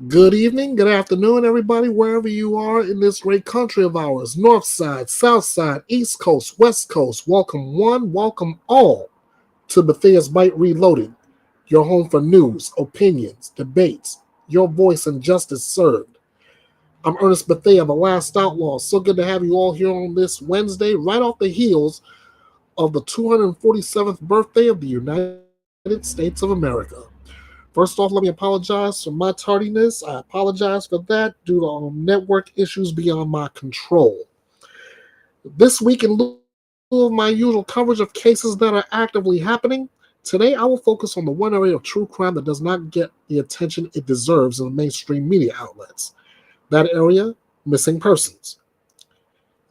Good evening, good afternoon, everybody, wherever you are in this great country of ours. North side, south side, east coast, west coast. Welcome one, welcome all to Bethea'S Byte Reloaded, your home for news, opinions, debates, your voice and justice served. I'm Ernest Bethea, the last outlaw. So good to have you all here on this Wednesday, right off the heels of the 247th birthday of the United States of America. First off, let me apologize for my tardiness. I apologize for that due to network issues beyond my control. This week, in lieu of my usual coverage of cases that are actively happening, today I will focus on the one area of true crime that does not get the attention it deserves in the mainstream media outlets. That area, missing persons.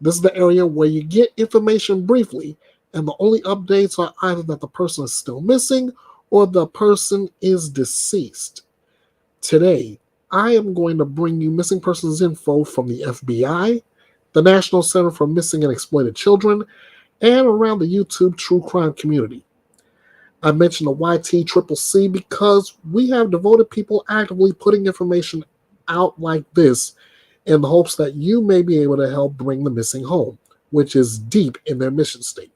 This is the area where you get information briefly, and the only updates are either that the person is still missing or the person is deceased. Today, I am going to bring you missing persons info from the FBI, the National Center for Missing and Exploited Children, and around the YouTube true crime community. I mentioned the YTCCC because we have devoted people actively putting information out like this in the hopes that you may be able to help bring the missing home, which is deep in their mission statement.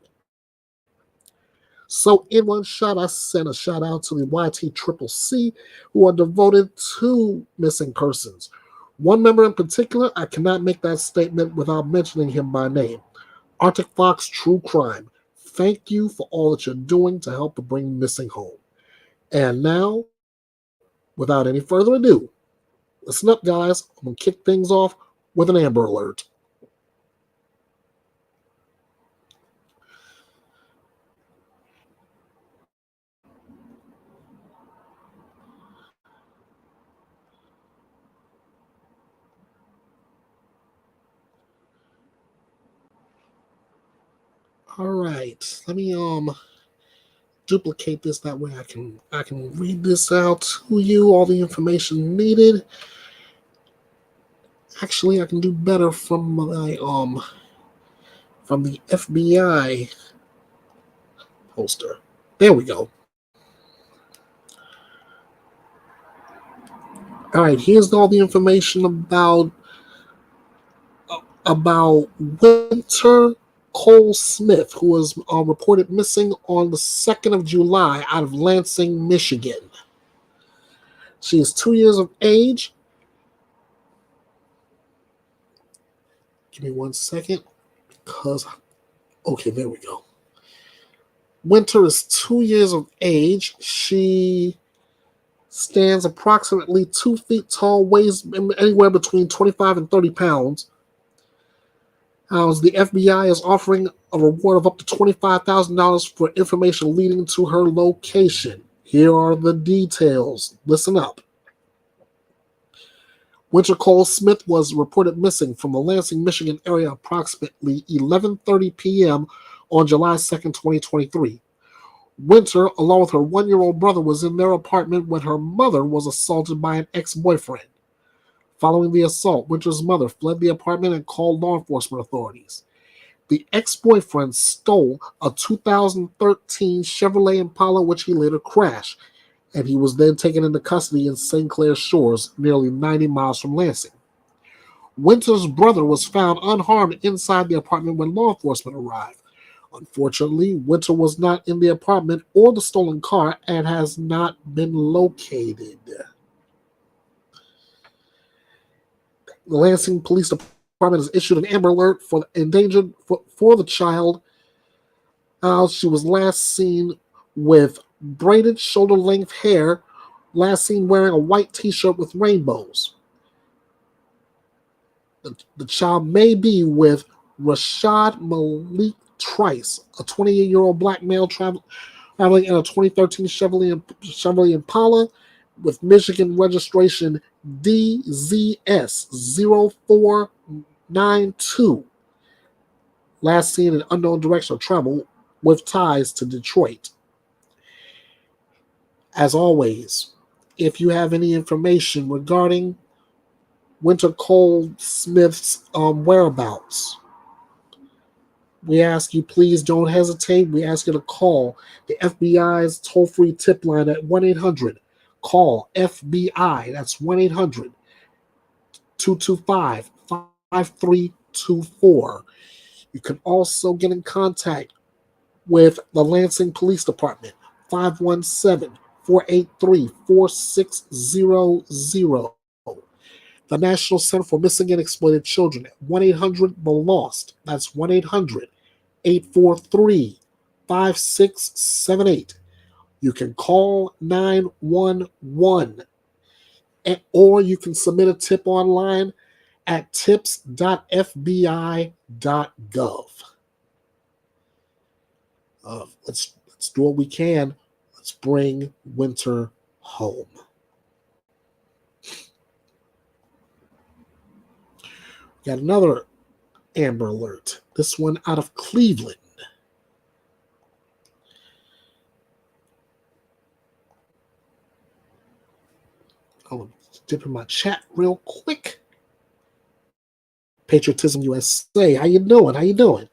So, in one shot, I sent a shout out to the YTCCC who are devoted to missing persons. One member in particular, I cannot make that statement without mentioning him by name. Arctic Fox True Crime. Thank you for all that you're doing to help to bring missing home. And now, without any further ado, listen up, guys. I'm going to kick things off with an Amber Alert. All right, let me duplicate this that way I can read this out to you. All the information needed. Actually, I can do better from the FBI poster. There we go. All right, here's all the information about Winter Cole Smith, who was reported missing on the 2nd of July out of Lansing, Michigan. She is 2 years of age. Give me 1 second, because okay, there we go. Winter is 2 years of age. She stands approximately 2 feet tall, weighs anywhere between 25 and 30 pounds. The FBI is offering a reward of up to $25,000 for information leading to her location. Here are the details. Listen up. Winter Cole Smith was reported missing from the Lansing, Michigan area approximately 11:30 p.m. on July 2nd, 2023. Winter, along with her 1-year-old brother, was in their apartment when her mother was assaulted by an ex-boyfriend. Following the assault, Winter's mother fled the apartment and called law enforcement authorities. The ex-boyfriend stole a 2013 Chevrolet Impala, which he later crashed, and he was then taken into custody in St. Clair Shores, nearly 90 miles from Lansing. Winter's brother was found unharmed inside the apartment when law enforcement arrived. Unfortunately, Winter was not in the apartment or the stolen car and has not been located. The Lansing Police Department has issued an Amber Alert for the endangered for the child. She was last seen with braided shoulder-length hair, last seen wearing a white T-shirt with rainbows. The child may be with Rashad Malik Trice, a 28-year-old black male traveling in a 2013 Chevrolet Impala with Michigan registration DZS0492. Last seen in unknown direction of travel with ties to Detroit. As always, if you have any information regarding Winter Cole Smith's whereabouts, we ask you, please don't hesitate. We ask you to call the FBI's toll-free tip line at 1-800 Call FBI. That's 1-800-225-5324. You can also get in contact with the Lansing Police Department, 517-483-4600. The National Center for Missing and Exploited Children at 1-800-THE-LOST. That's 1-800-843-5678. You can call 911, or you can submit a tip online at tips.fbi.gov. Let's do what we can. Let's bring winter home. Got another Amber Alert. This one out of Cleveland. I'll dip in my chat real quick. Patriotism USA. How you doing? How you doing?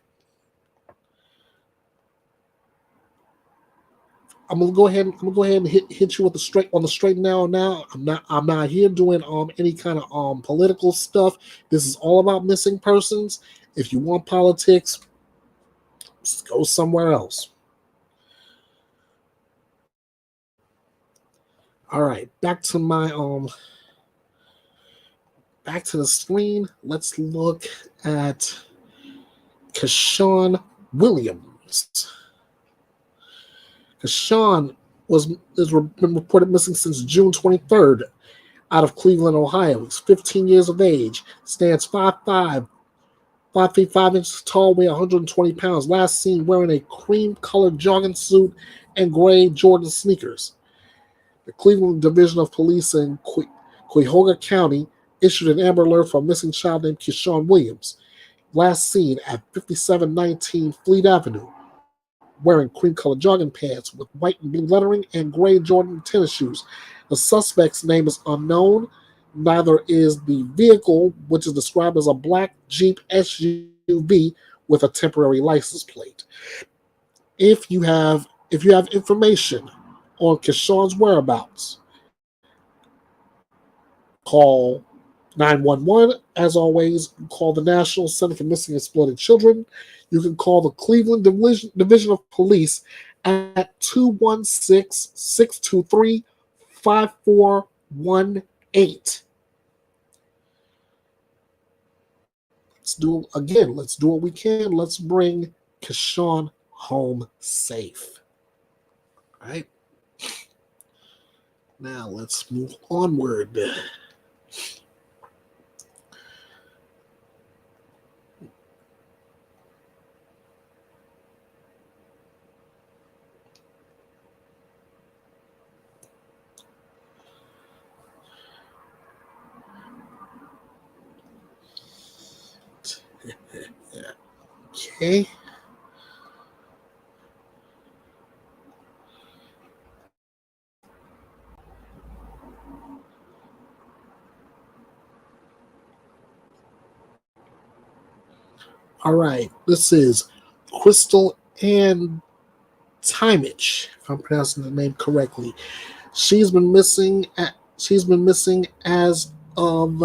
I'm gonna go ahead and hit you with the straight now. I'm not here doing any kind of political stuff. This is all about missing persons. If you want politics, just go somewhere else. All right, back to the screen. Let's look at Keshawn Williams. Keshawn has been reported missing since June 23rd out of Cleveland, Ohio. He's 15 years of age, stands 5'5", 5 feet 5 inches tall, weighs 120 pounds. Last seen wearing a cream-colored jogging suit and gray Jordan sneakers. The Cleveland Division of Police in Cuyahoga County issued an Amber Alert for a missing child named Keshawn Williams, last seen at 5719 Fleet Avenue, wearing cream-colored jogging pants with white and blue lettering and gray Jordan tennis shoes. The suspect's name is unknown. Neither is the vehicle, which is described as a black Jeep SUV with a temporary license plate. If you have information on Keshawn's whereabouts, call 911. As always, call the National Center for Missing and Exploited Children. You can call the Cleveland Division of Police at 216-623-5418. Let's do what we can. Let's bring Keshawn home safe. All right. Now let's move onward. Okay. All right. This is Crystal Ann Timich, if I'm pronouncing the name correctly. She's been missing as of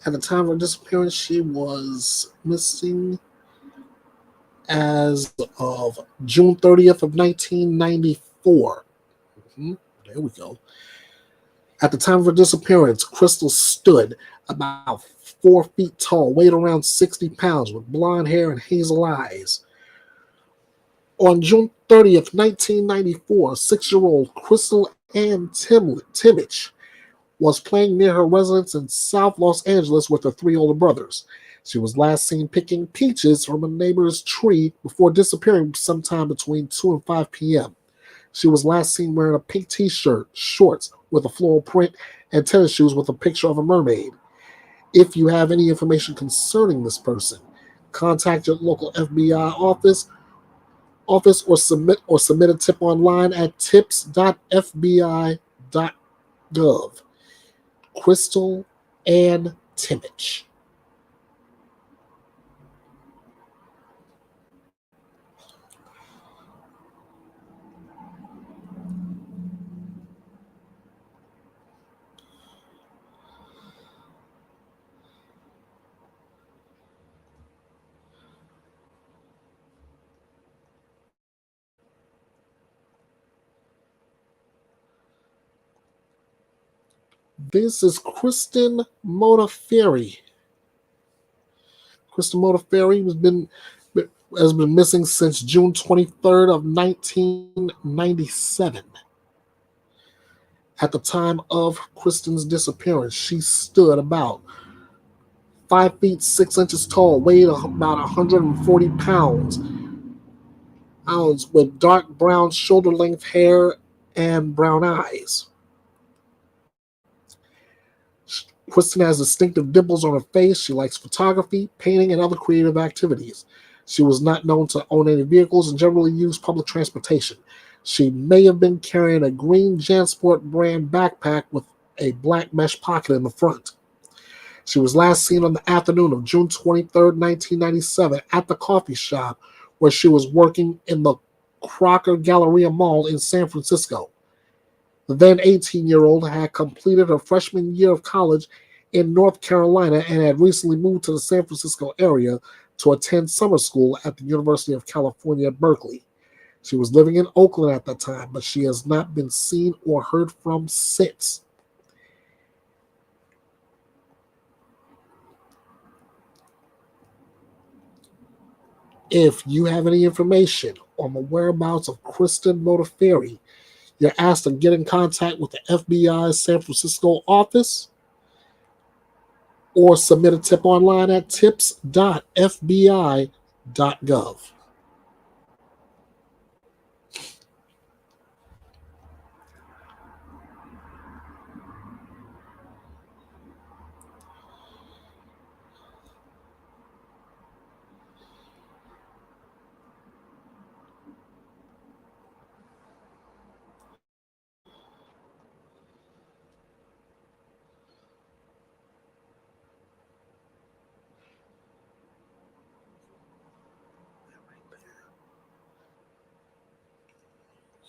at the time of her disappearance. She was missing as of June 30th of 1994. There we go. At the time of her disappearance, Crystal stood about 4 feet tall, weighed around 60 pounds, with blonde hair and hazel eyes. On June 30th, 1994, 6-year-old Crystal Ann Timich was playing near her residence in South Los Angeles with her 3 older brothers. She was last seen picking peaches from a neighbor's tree before disappearing sometime between 2 and 5 p.m. She was last seen wearing a pink t-shirt, shorts with a floral print, and tennis shoes with a picture of a mermaid. If you have any information concerning this person, contact your local FBI office or submit a tip online at tips.fbi.gov. Crystal Ann Timich. This is Kristen Modafferi. Kristen Modafferi has been missing since June 23rd of 1997. At the time of Kristen's disappearance, she stood about 5 feet 6 inches tall, weighed about 140 pounds, with dark brown shoulder length hair and brown eyes. Kristen has distinctive dimples on her face. She likes photography, painting, and other creative activities. She was not known to own any vehicles and generally used public transportation. She may have been carrying a green JanSport brand backpack with a black mesh pocket in the front. She was last seen on the afternoon of June 23rd, 1997, at the coffee shop where she was working in the Crocker Galleria Mall in San Francisco. The then 18-year-old had completed her freshman year of college in North Carolina and had recently moved to the San Francisco area to attend summer school at the University of California at Berkeley. She was living in Oakland at that time, but she has not been seen or heard from since. If you have any information on the whereabouts of Kristen Modafferi, you're asked to get in contact with the FBI's San Francisco office or submit a tip online at tips.fbi.gov.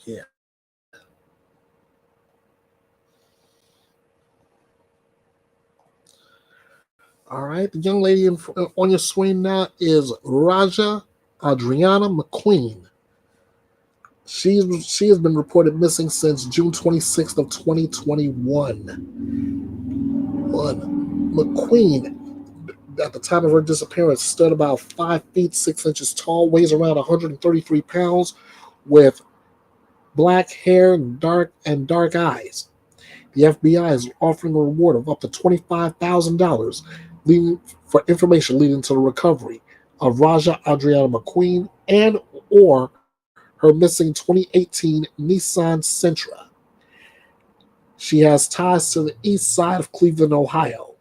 Yeah. All right. The young lady on your screen now is Raja Adriana McQueen. She has been reported missing since June 26th of 2021. McQueen, at the time of her disappearance, stood about 5 feet 6 inches tall, weighs around 133 pounds, with black hair and dark eyes. The FBI is offering a reward of up to $25,000 for information leading to the recovery of Raja Adriana McQueen and or her missing 2018 Nissan Sentra. She has ties to the east side of Cleveland, Ohio.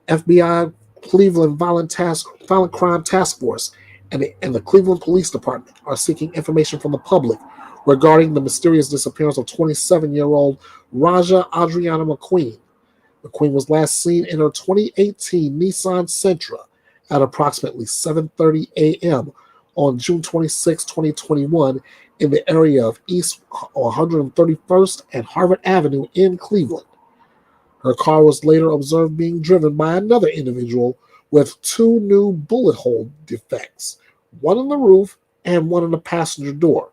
FBI Cleveland Violent Crime Task Force and the Cleveland Police Department are seeking information from the public regarding the mysterious disappearance of 27-year-old Raja Adriana McQueen. McQueen was last seen in her 2018 Nissan Sentra at approximately 7:30 a.m. on June 26, 2021, in the area of East 131st and Harvard Avenue in Cleveland. Her car was later observed being driven by another individual with two new bullet hole defects, one in the roof and one in the passenger door.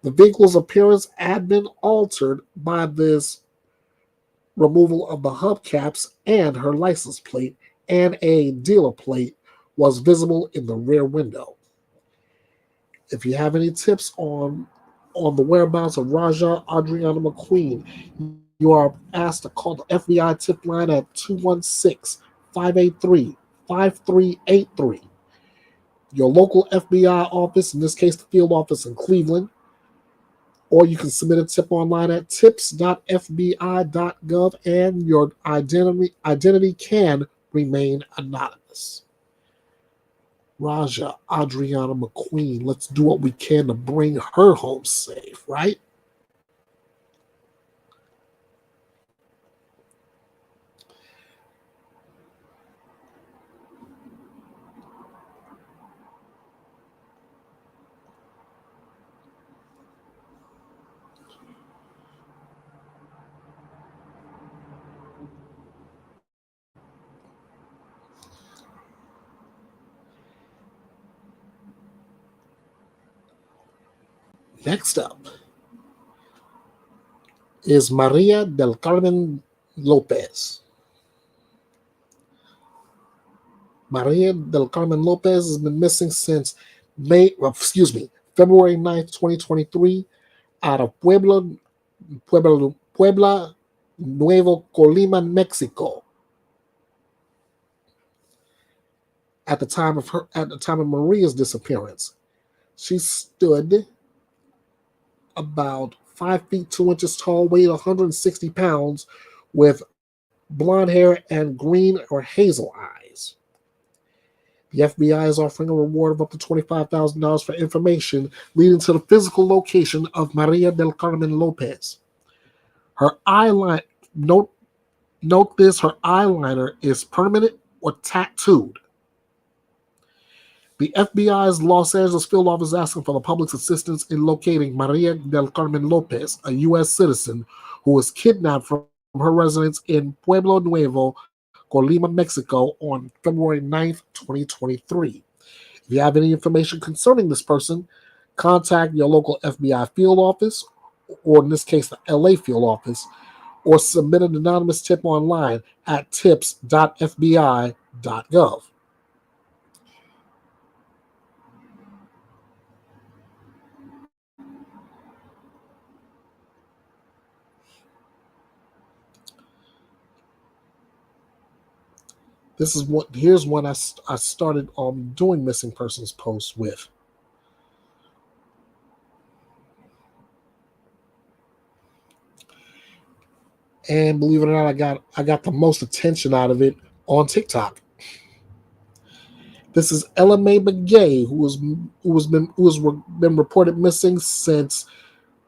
The vehicle's appearance had been altered by this removal of the hubcaps, and her license plate and a dealer plate was visible in the rear window. If you have any tips on the whereabouts of Raja Adriana McQueen, you are asked to call the FBI tip line at 216-583-5383. Your local FBI office, in this case the field office in Cleveland, or you can submit a tip online at tips.fbi.gov, and your identity can remain anonymous. Raja Adriana McQueen, let's do what we can to bring her home safe, right? Next up, is Maria del Carmen Lopez. Maria del Carmen Lopez has been missing since February 9th, 2023, out of Puebla, Nuevo Colima, Mexico. At the time of Maria's disappearance, she stood about 5 feet 2 inches tall, weighed 160 pounds, with blonde hair and green or hazel eyes. The FBI is offering a reward of up to $25,000 for information leading to the physical location of Maria del Carmen Lopez. Her eyeliner, note this, her eyeliner is permanent or tattooed. The FBI's Los Angeles field office is asking for the public's assistance in locating Maria del Carmen Lopez, a U.S. citizen who was kidnapped from her residence in Pueblo Nuevo, Colima, Mexico on February 9th, 2023. If you have any information concerning this person, contact your local FBI field office, or in this case, the LA field office, or submit an anonymous tip online at tips.fbi.gov. Here's one I started doing missing persons posts with. And believe it or not, I got the most attention out of it on TikTok. This is Ella Mae Begay, who has been reported missing since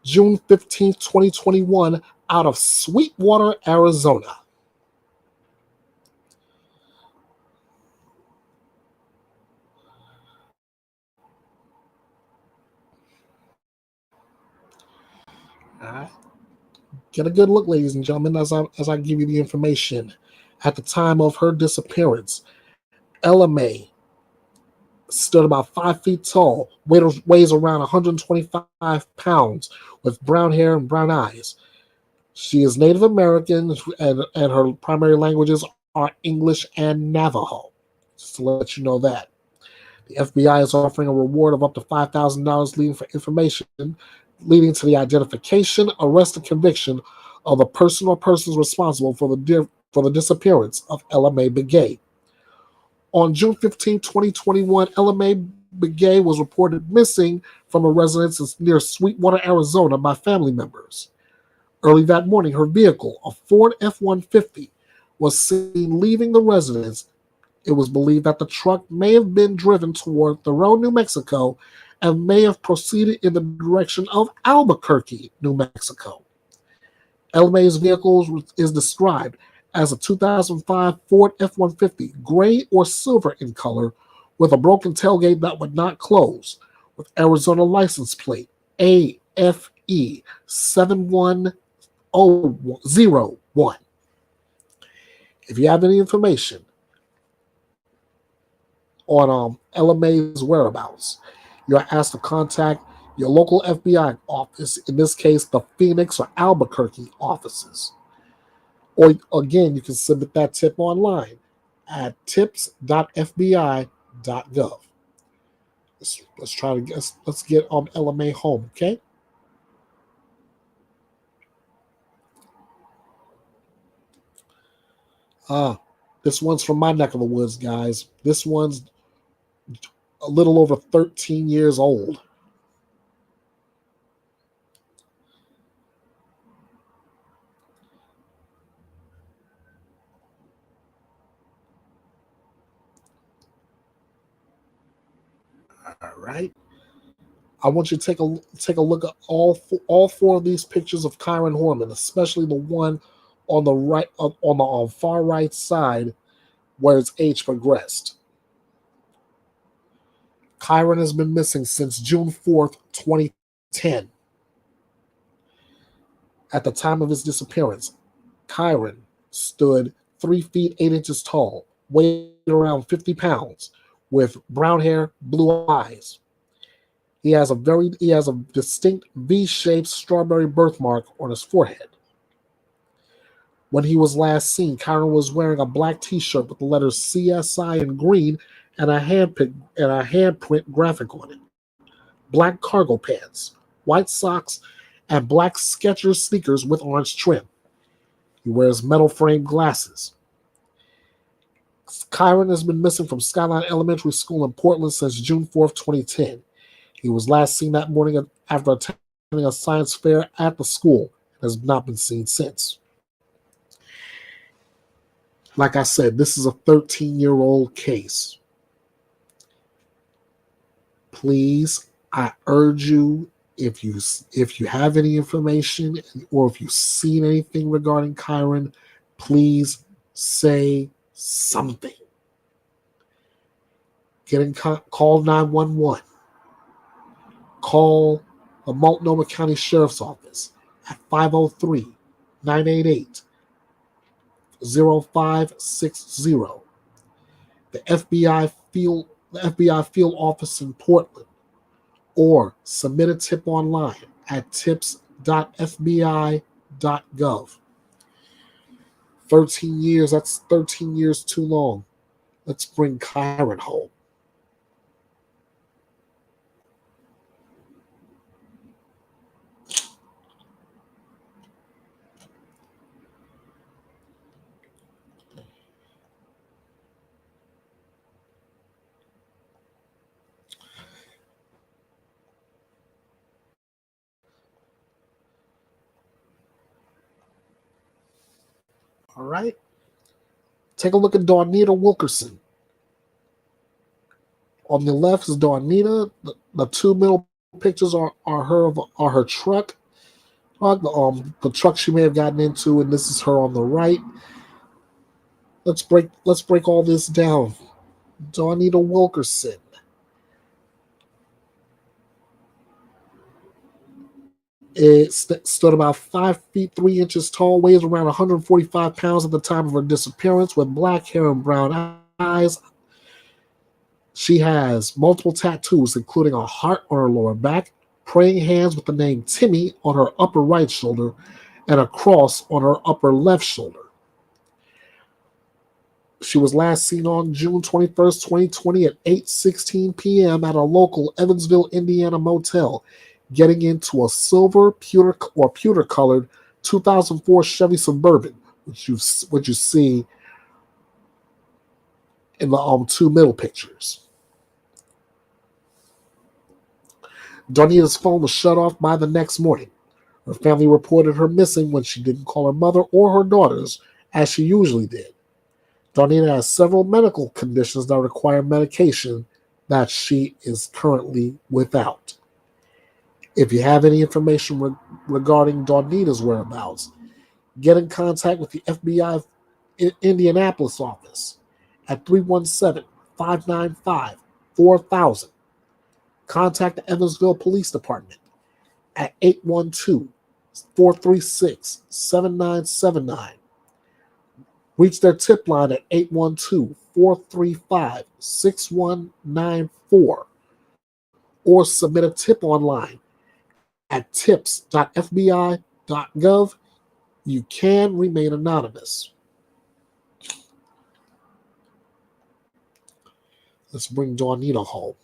June 15th, 2021, out of Sweetwater, Arizona. Get a good look, ladies and gentlemen, as I give you the information. At the time of her disappearance, Ella Mae stood about 5 feet tall, weighs around 125 pounds, with brown hair and brown eyes. She is Native American, and her primary languages are English and Navajo. Just to let you know that. The FBI is offering a reward of up to $5,000 leading to the identification, arrest, and conviction of the person or persons responsible for the disappearance of Ella Mae Begay. On June 15, 2021, Ella Mae Begay was reported missing from a residence near Sweetwater, Arizona by family members. Early that morning, her vehicle, a Ford F-150, was seen leaving the residence. It was believed that the truck may have been driven toward Thoreau, New Mexico, and may have proceeded in the direction of Albuquerque, New Mexico. Ella Mae's vehicle is described as a 2005 Ford F-150, gray or silver in color, with a broken tailgate that would not close, with Arizona license plate AFE 71001. If you have any information on Ella Mae's whereabouts, you're asked to contact your local FBI office, in this case, the Phoenix or Albuquerque offices. Or again, you can submit that tip online at tips.fbi.gov. Let's get Ella Mae home, okay? This one's from my neck of the woods, guys. This one's a little over 13 years old. All right. I want you to take a look at all four of these pictures of Kyron Horman, especially the one on the right, on the far right side, where its age progressed. Kyron has been missing since June 4th, 2010. At the time of his disappearance, Kyron stood 3 feet 8 inches tall, weighed around 50 pounds, with brown hair, blue eyes. He has a distinct V-shaped strawberry birthmark on his forehead. When he was last seen, Kyron was wearing a black T-shirt with the letters CSI in green and a handprint graphic on it. Black cargo pants, white socks, and black Skechers sneakers with orange trim. He wears metal frame glasses. Kyron has been missing from Skyline Elementary School in Portland since June 4th, 2010. He was last seen that morning after attending a science fair at the school and has not been seen since. Like I said, this is a 13-year-old case. Please, I urge you, if you have any information or if you've seen anything regarding Kyron, please say something. Call 911. Call the Multnomah County Sheriff's Office at 503-988-0560. The FBI field office in Portland, or submit a tip online at tips.fbi.gov. 13 years, that's 13 years too long. Let's bring Kyron home. All right. Take a look at Dawnita Wilkerson. On the left is Dawnita. The two middle pictures are her truck. The truck she may have gotten into, and this is her on the right. Let's break all this down. Dawnita Wilkerson. It stood about 5 feet 3 inches tall, weighs around 145 pounds at the time of her disappearance, with black hair and brown eyes. She has multiple tattoos, including a heart on her lower back, praying hands with the name Timmy on her upper right shoulder, and a cross on her upper left shoulder. She was last seen on June 21st, 2020 at 8:16 p.m. at a local Evansville, Indiana motel, getting into a silver pewter-colored 2004 Chevy Suburban, which you see in the two middle pictures. Dawnita's phone was shut off by the next morning. Her family reported her missing when she didn't call her mother or her daughters, as she usually did. Dawnita has several medical conditions that require medication that she is currently without. If you have any information regarding Dawnita's whereabouts, get in contact with the FBI Indianapolis office at 317-595-4000. Contact the Evansville Police Department at 812-436-7979. Reach their tip line at 812-435-6194 or submit a tip online at tips.fbi.gov. You can remain anonymous. Let's bring Dawnita home.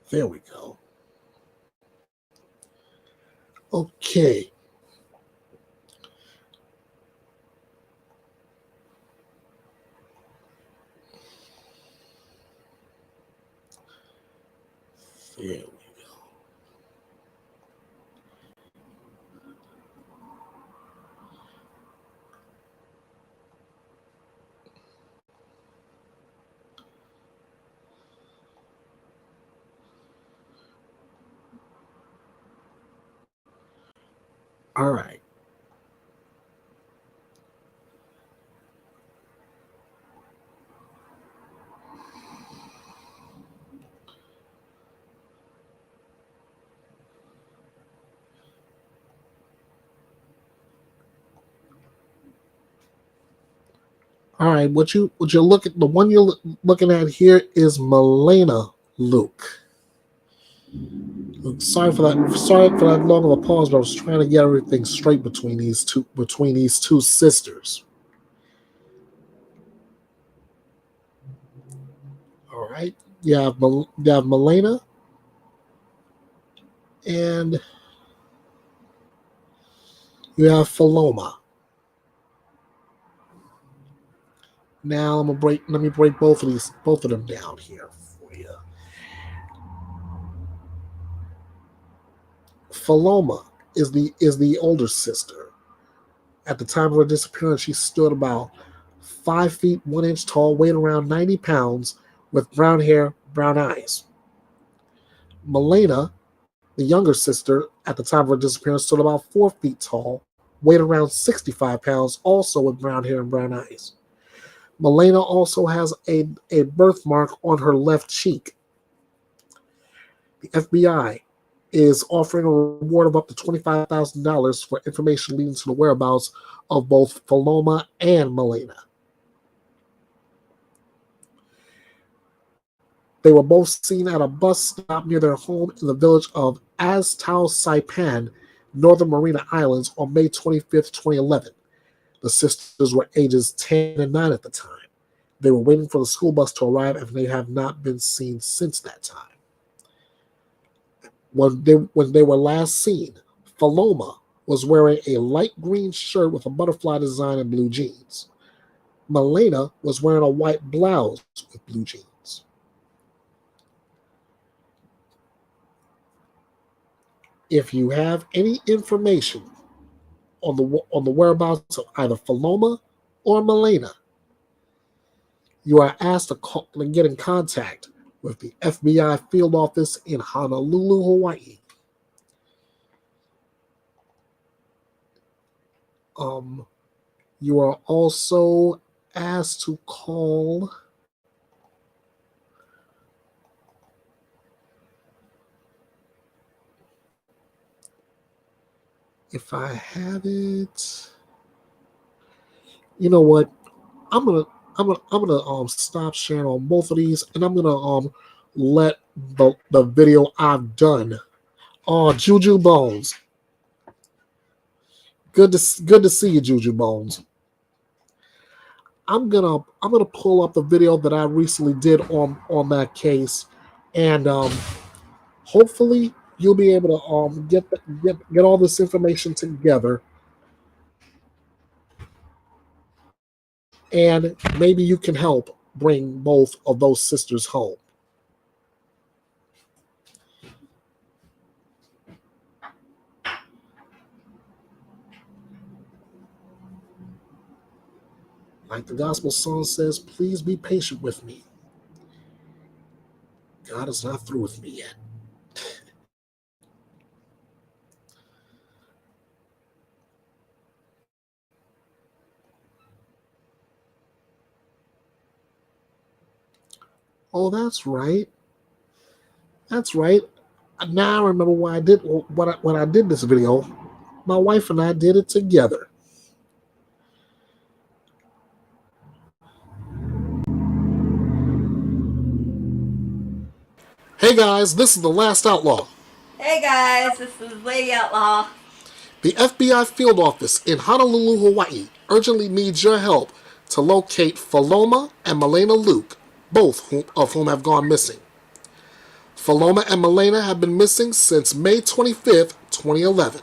There we go. Okay. There we go. All right. All right, what you're looking, the one you're looking at here is Milena Luke. Sorry for that long of a pause, but I was trying to get everything straight between these two sisters. All right, you have Milena, and you have Philoma. Now let me break both of them down here for you. Philoma is the older sister. At the time of her disappearance, she stood about 5 feet 1 inch tall, weighed around 90 pounds, with brown hair, brown eyes. Milena, the younger sister, at the time of her disappearance, stood about 4 feet tall, weighed around 65 pounds, also with brown hair and brown eyes. Milena also has a birthmark on her left cheek. The FBI is offering a reward of up to $25,000 for information leading to the whereabouts of both Philoma and Milena. They were both seen at a bus stop near their home in the village of Astao Saipan, Northern Mariana Islands, on May 25th, 2011. The sisters were ages 10 and 9 at the time. They were waiting for the school bus to arrive, and they have not been seen since that time. When they were last seen, Philoma was wearing a light green shirt with a butterfly design and blue jeans. Milena was wearing a white blouse with blue jeans. If you have any information on the whereabouts of either Philoma or Milena, you are asked to call and get in contact with the FBI field office in Honolulu, Hawaii. You are also asked to call if I have it. You know what? I'm gonna stop sharing on both of these, and I'm gonna let the video I've done. Oh, Juju Bones. Good to see you, Juju Bones. I'm gonna pull up the video that I recently did on that case, and hopefully you'll be able to get all this information together, and maybe you can help bring both of those sisters home. Like the gospel song says, please be patient with me. God is not through with me yet. Oh, that's right. That's right. Now I remember why I did when I did this video. My wife and I did it together. Hey guys, this is The Last Outlaw. Hey guys, this is Lady Outlaw. The FBI field office in Honolulu, Hawaii urgently needs your help to locate Philoma and Milena Luke, both of whom have gone missing. Philoma and Milena have been missing since May 25th, 2011.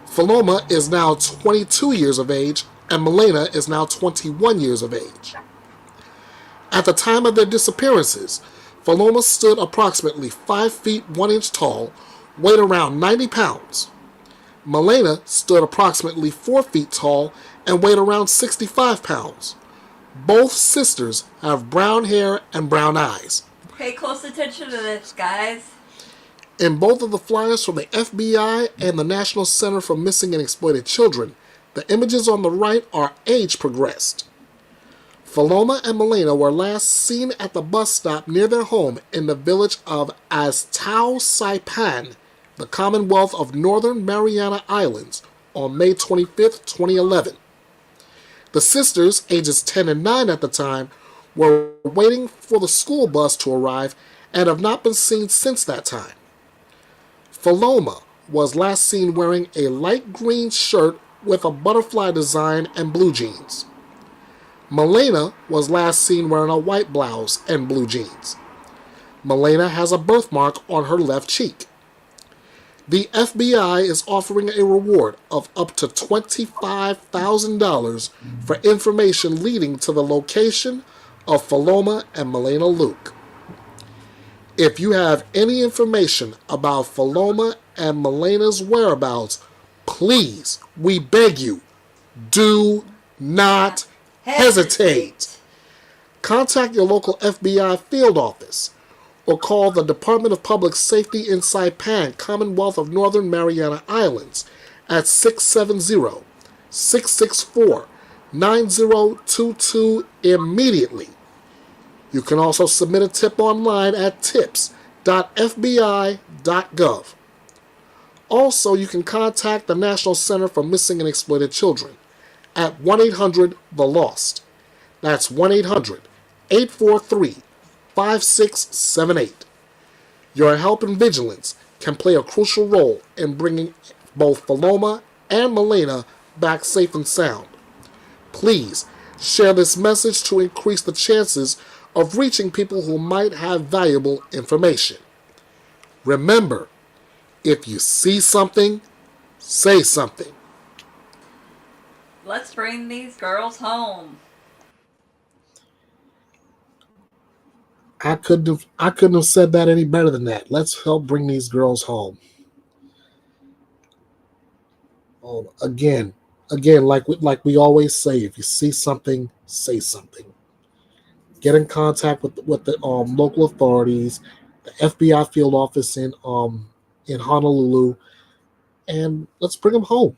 Philoma is now 22 years of age, and Milena is now 21 years of age. At the time of their disappearances, Philoma stood approximately 5 feet 1 inch tall, weighed around 90 pounds. Milena stood approximately 4 feet tall and weighed around 65 pounds. Both sisters have brown hair and brown eyes. Pay close attention to this, guys. In both of the flyers from the FBI and the National Center for Missing and Exploited Children, the images on the right are age progressed. Philoma and Milena were last seen at the bus stop near their home in the village of Astao Saipan, the Commonwealth of Northern Mariana Islands, on May 25, 2011. The sisters, ages 10 and 9 at the time, were waiting for the school bus to arrive and have not been seen since that time. Philoma was last seen wearing a light green shirt with a butterfly design and blue jeans. Milena was last seen wearing a white blouse and blue jeans. Milena has a birthmark on her left cheek. The FBI is offering a reward of up to $25,000 for information leading to the location of Philoma and Milena Luke. If you have any information about Philoma and Milena's whereabouts, please, we beg you, do not hesitate. Contact your local FBI field office or call the Department of Public Safety in Saipan, Commonwealth of Northern Mariana Islands at 670-664-9022 immediately. You can also submit a tip online at tips.fbi.gov. Also, you can contact the National Center for Missing and Exploited Children at 1-800-THE-LOST. That's 1-800-843-5678. Your help and vigilance can play a crucial role in bringing both Philoma and Milena back safe and sound. Please share this message to increase the chances of reaching people who might have valuable information. Remember, if you see something, say something. Let's bring these girls home. I couldn't have said that any better than that. Let's help bring these girls home. Oh, again, like we always say, if you see something, say something. Get in contact with the local authorities, the FBI field office in Honolulu, and let's bring them home.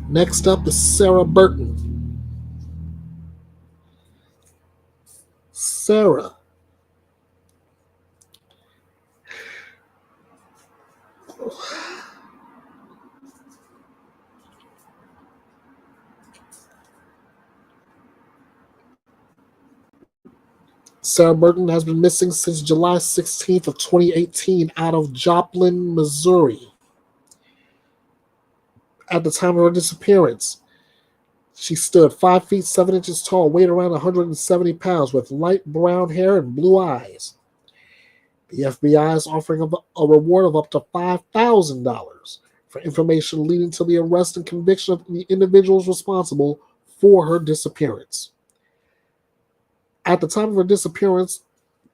Next up is Sarah Burton. Sarah. Sarah Burton has been missing since July 16th of 2018 out of Joplin, Missouri. At the time of her disappearance, she stood 5 feet 7 inches tall, weighed around 170 pounds, with light brown hair and blue eyes. The FBI is offering a reward of up to $5,000 for information leading to the arrest and conviction of the individuals responsible for her disappearance. At the time of her disappearance,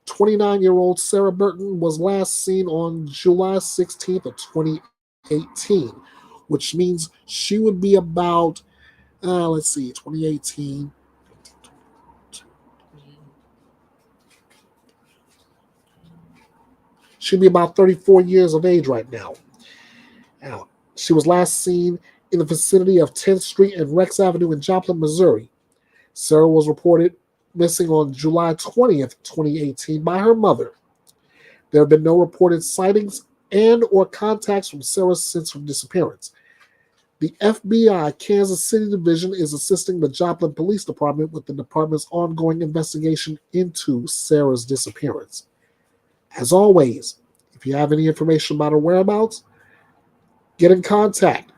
29-year-old Sarah Burton was last seen on July 16th of 2018, which means she would be about, 2018. She'd be about 34 years of age right now. Now, she was last seen in the vicinity of 10th Street and Rex Avenue in Joplin, Missouri. Sarah was reported missing on July 20th, 2018 by her mother. There have been no reported sightings and or contacts from Sarah since her disappearance. The FBI Kansas City Division is assisting the Joplin Police Department with the department's ongoing investigation into Sarah's disappearance. As always, if you have any information about her whereabouts, get in contact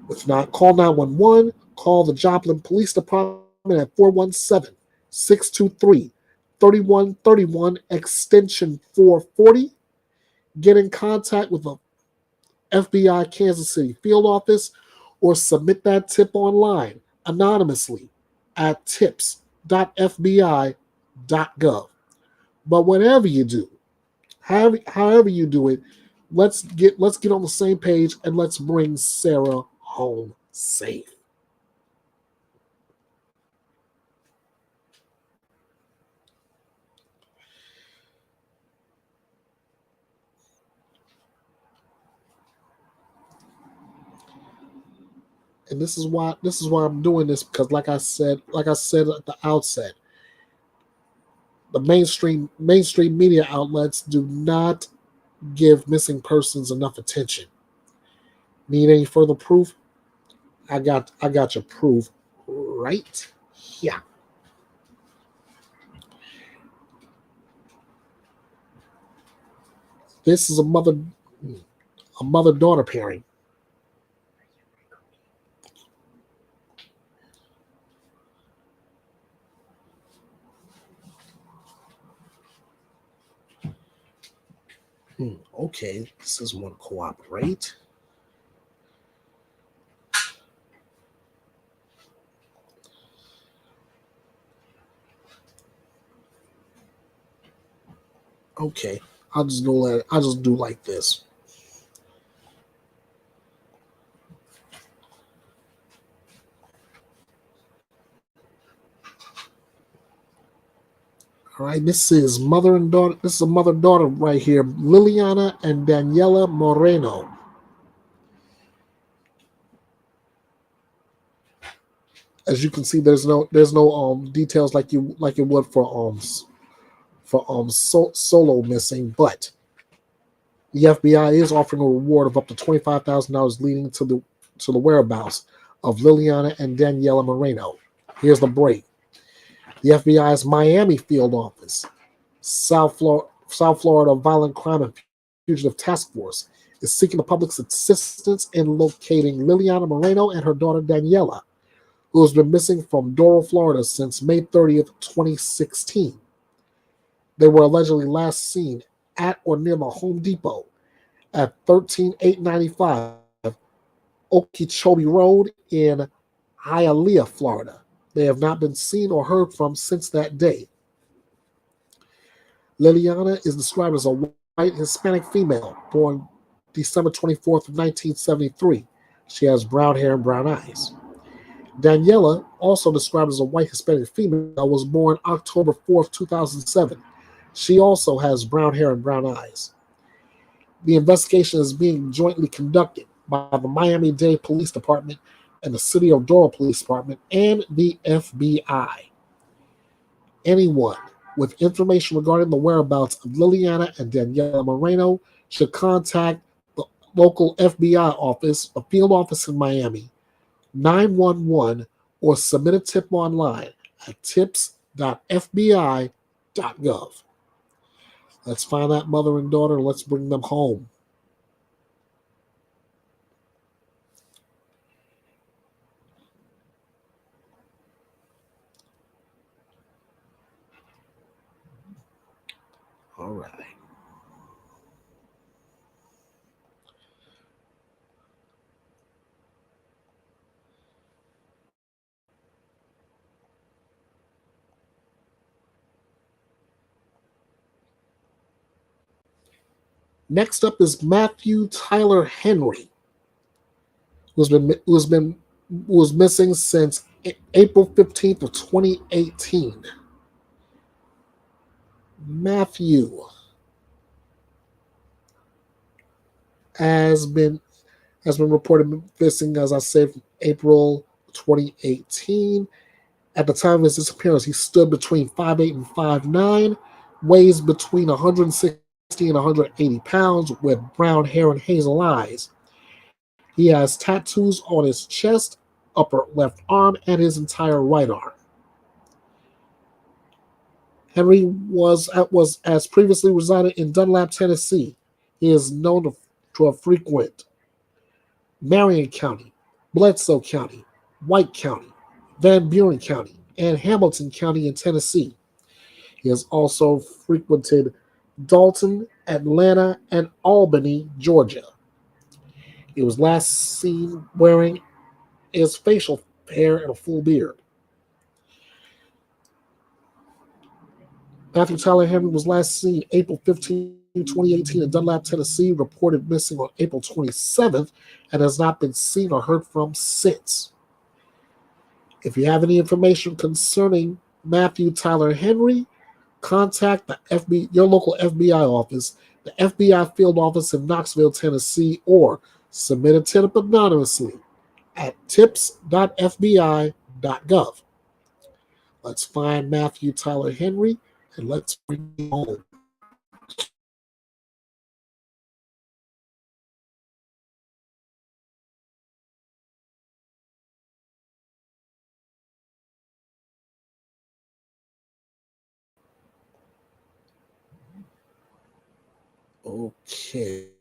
If not, call 911, call the Joplin Police Department at 417-623-3131 extension 440. Get in contact with the FBI Kansas City field office or submit that tip online anonymously at tips.fbi.gov. But whatever you do, however you do it, let's get on the same page and let's bring Sarah home safe. And this is why I'm doing this, because like I said at the outset, the mainstream media outlets do not give missing persons enough attention. Need any further proof? I got your proof right here. This is a mother-daughter pairing. Okay, this is one cooperate. Okay, I'll just do like this. All right, this is mother and daughter. This is a mother-daughter right here, Liliana and Daniela Moreno. As you can see, there's no details like you would for solo missing, but the FBI is offering a reward of up to $25,000 leading to the whereabouts of Liliana and Daniela Moreno. Here's the break. The FBI's Miami field office, South Florida Violent Crime and Fugitive Task Force, is seeking the public's assistance in locating Liliana Moreno and her daughter Daniela, who has been missing from Doral, Florida since May 30th, 2016. They were allegedly last seen at or near the Home Depot at 13895 Okeechobee Road in Hialeah, Florida. They have not been seen or heard from since that day. Liliana is described as a white Hispanic female born December 24th, 1973. She has brown hair and brown eyes. Daniela, also described as a white Hispanic female, was born October 4th, 2007. She also has brown hair and brown eyes. The investigation is being jointly conducted by the Miami-Dade Police Department and the City of Doral Police Department and the FBI. Anyone with information regarding the whereabouts of Liliana and Daniela Moreno should contact the local FBI office, a field office in Miami, 911, or submit a tip online at tips.fbi.gov. Let's find that mother and daughter and let's bring them home. All right. Next up is Matthew Tyler Henry, who was missing since April 15th of 2018. Matthew has been reported missing, as I said, from April 2018. At the time of his disappearance, he stood between 5'8" and 5'9", weighs between 160 and 180 pounds, with brown hair and hazel eyes. He has tattoos on his chest, upper left arm, and his entire right arm. Henry was as previously resided in Dunlap, Tennessee. He is known to have frequent Marion County, Bledsoe County, White County, Van Buren County, and Hamilton County in Tennessee. He has also frequented Dalton, Atlanta, and Albany, Georgia. He was last seen wearing his facial hair and a full beard. Matthew Tyler Henry was last seen April 15, 2018 in Dunlap, Tennessee, reported missing on April 27th, and has not been seen or heard from since. If you have any information concerning Matthew Tyler Henry, contact the your local FBI office, the FBI field office in Knoxville, Tennessee, or submit a tip anonymously at tips.fbi.gov. Let's find Matthew Tyler Henry and let's bring him home. Okay.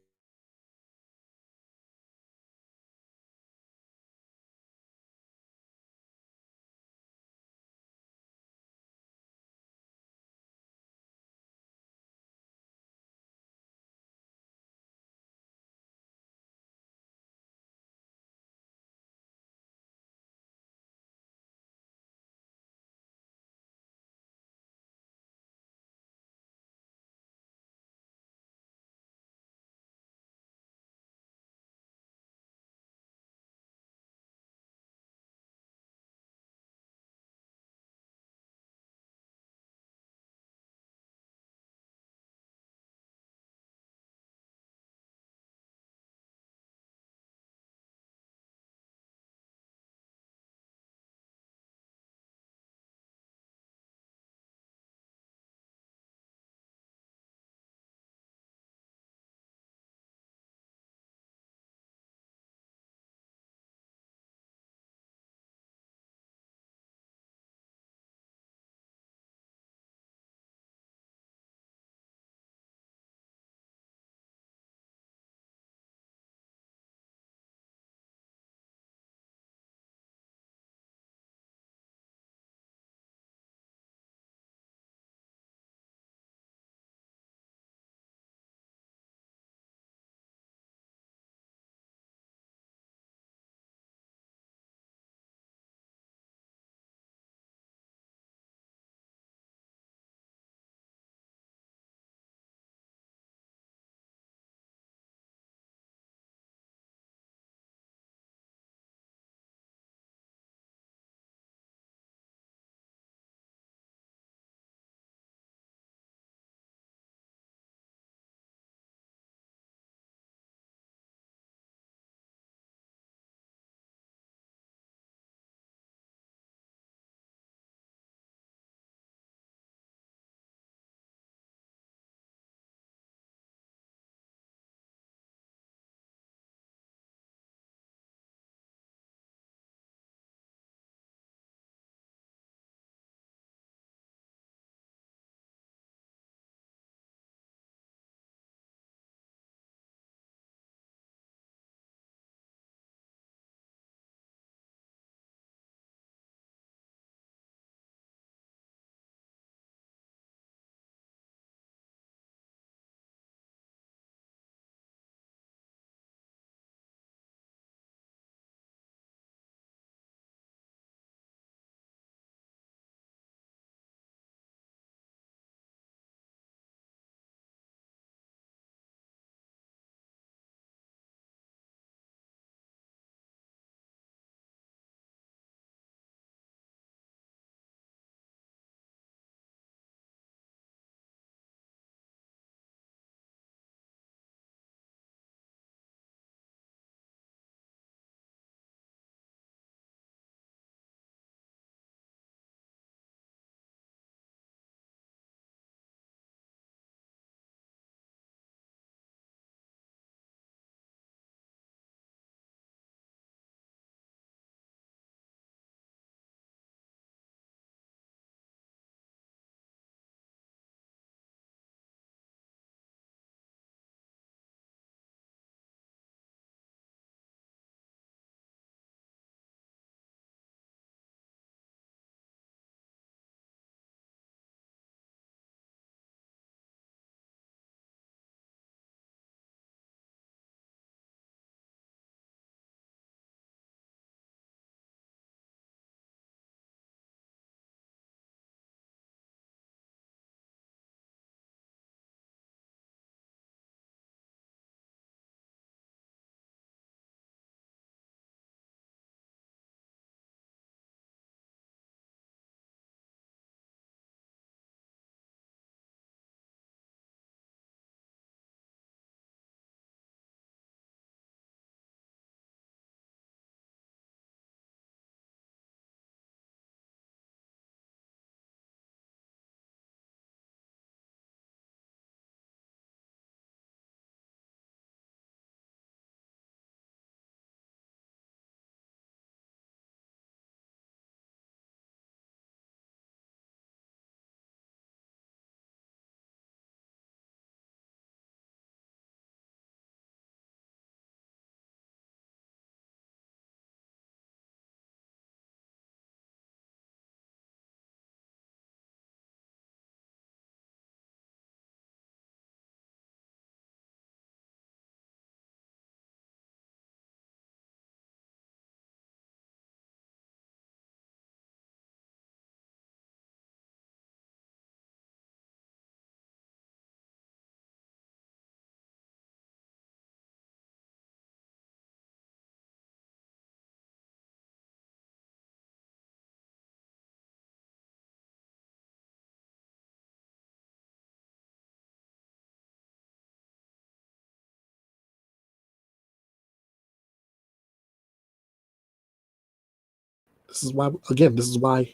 This is why, again, this is why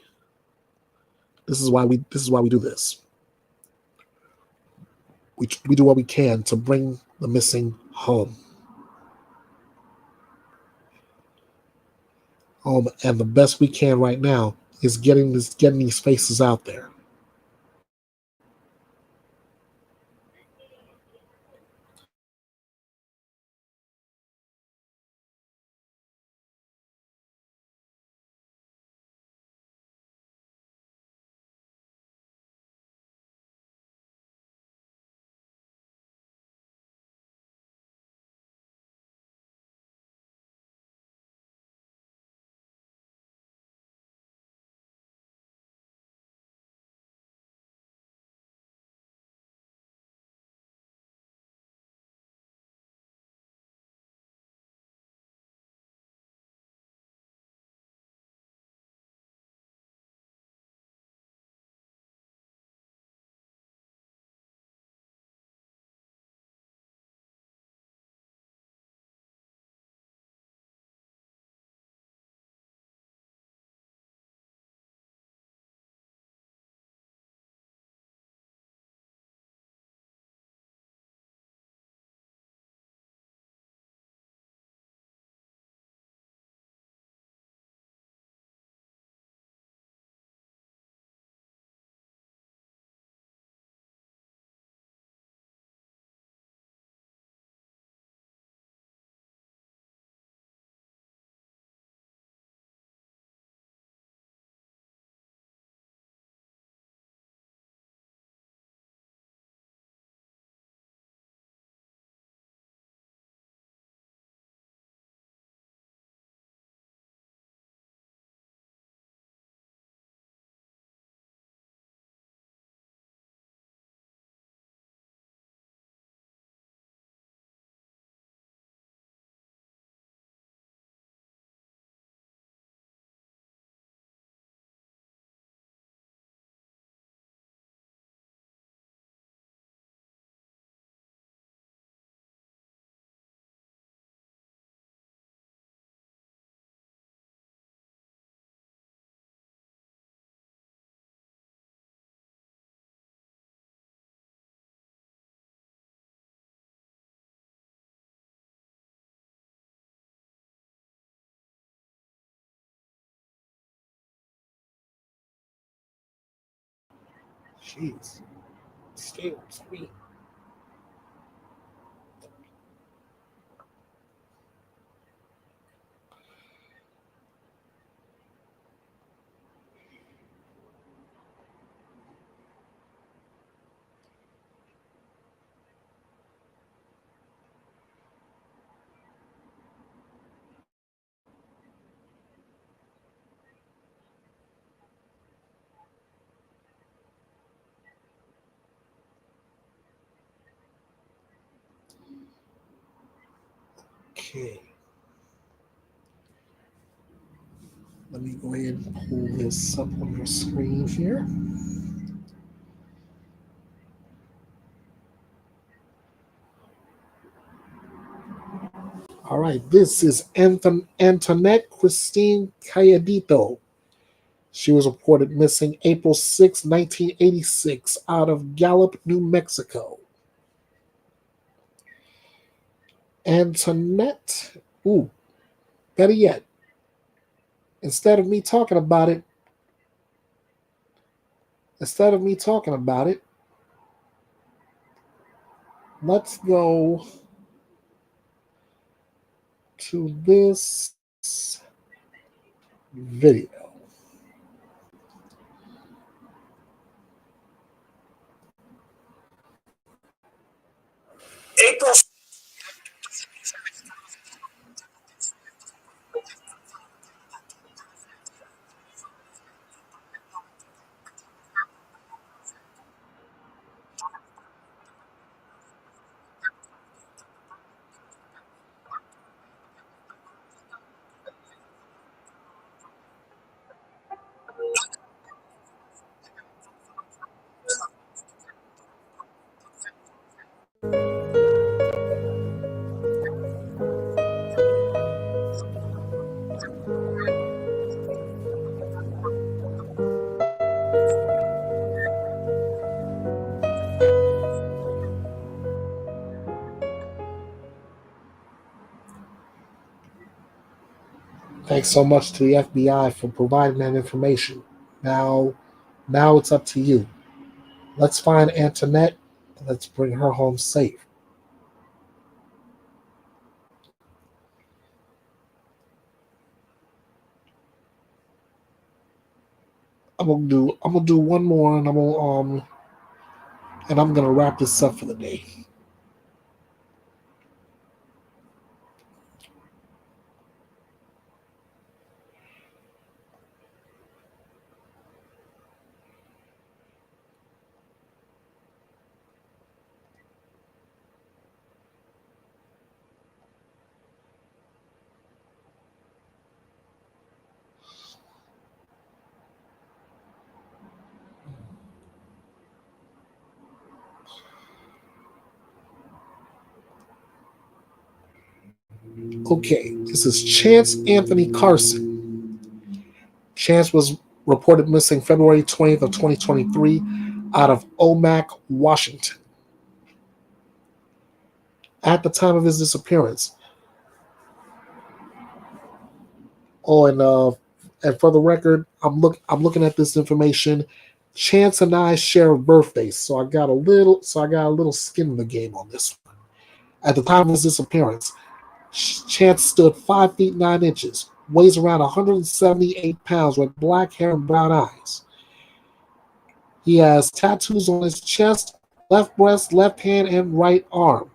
we do this. We do what we can to bring the missing home. And the best we can right now is getting these faces out there. Jeez, stay on screen. Okay. Let me go ahead and pull this up on your screen here. All right, this is Antoinette Christine Calladito. She was reported missing April 6, 1986, out of Gallup, New Mexico. Antoinette, ooh, better yet, instead of me talking about it, let's go to this video. April. Thanks so much to the FBI for providing that information. Now, now it's up to you. Let's find Antoinette and let's bring her home safe. I'm gonna do one more and I'm gonna wrap this up for the day. Okay, this is Chance Anthony Carson. Chance was reported missing February 20th of 2023 out of Omak, Washington. At the time of his disappearance, oh, and for the record, I'm looking at this information. Chance and I share birthdays, so I got a little skin in the game on this one. At the time of his disappearance, Chance stood 5 feet 9 inches, weighs around 178 pounds with black hair and brown eyes. He has tattoos on his chest, left breast, left hand, and right arm.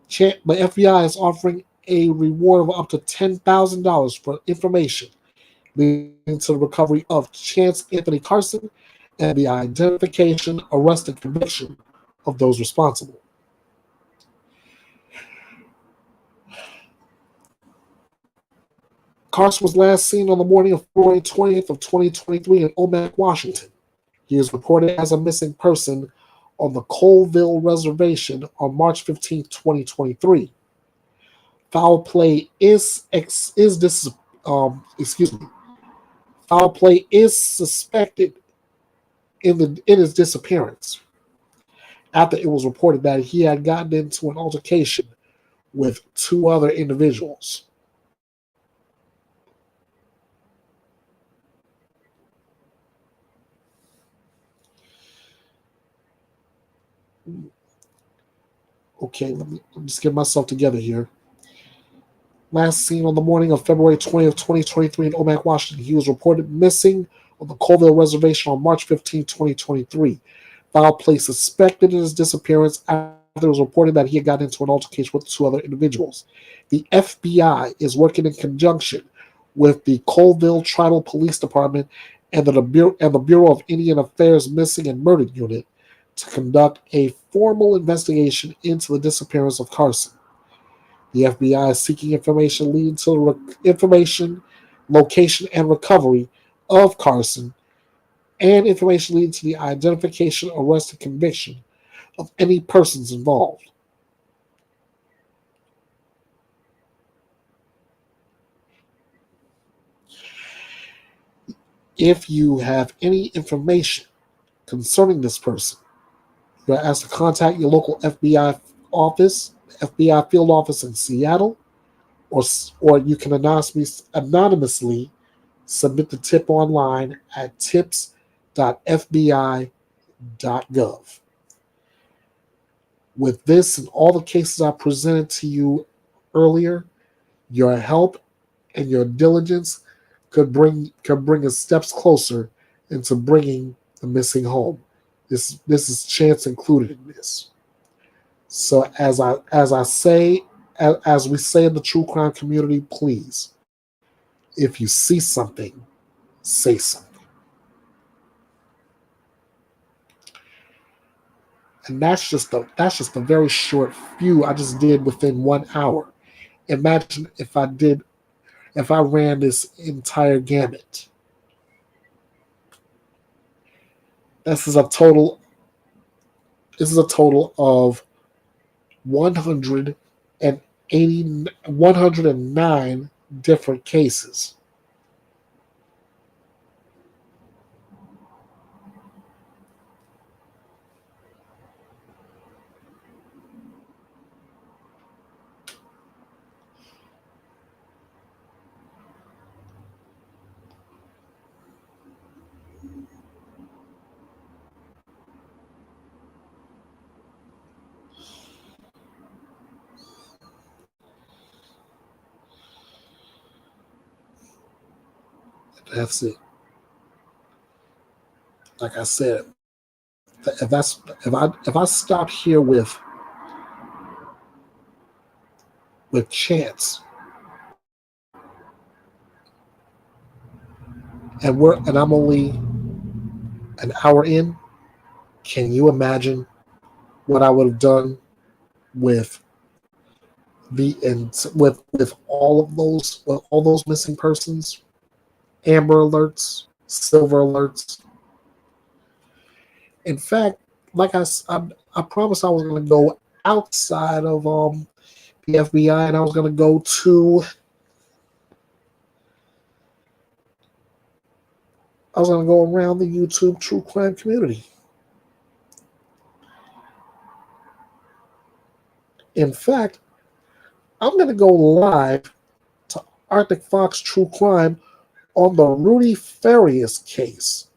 The FBI is offering a reward of up to $10,000 for information leading to the recovery of Chance Anthony Carson and the identification, arrest, and conviction of those responsible. Carson was last seen on the morning of February 20th of 2023 in Omak, Washington. He is reported as a missing person on the Colville Reservation on March 15th, 2023. Foul play is this excuse me. Foul play is suspected in his disappearance after it was reported that he had gotten into an altercation with two other individuals. Okay, let me just get myself together here. Last seen on the morning of February 20th, 2023 in Omak, Washington. He was reported missing on the Colville Reservation on March 15, 2023. Foul play suspected in his disappearance after it was reported that he had gotten into an altercation with two other individuals. The FBI is working in conjunction with the Colville Tribal Police Department and the Bureau of Indian Affairs Missing and Murdered Unit to conduct a formal investigation into the disappearance of Carson. The FBI is seeking information leading to the information, location, and recovery of Carson, and information leading to the identification, arrest, and conviction of any persons involved. If you have any information concerning this person, you're asked to contact your local FBI office, FBI field office in Seattle, or you can anonymously submit the tip online at tips.fbi.gov. With this and all the cases I presented to you earlier, your help and your diligence could bring us steps closer into bringing the missing home. This is chance included in this. So as we say in the true crime community, please, if you see something, say something. And that's just a very short few I just did within 1 hour. Imagine if I ran this entire gamut. This is a total this is a total of 109 different cases. That's it. Like I said, if I stop here with chance, and I'm only an hour in, can you imagine what I would have done with all those missing persons, Amber Alerts, Silver Alerts? In fact, I promised I was going to go outside of the FBI, and I was going to go to around the YouTube true crime community. In fact, I'm going to go live to Arctic Fox True Crime on the Rudy Farias case.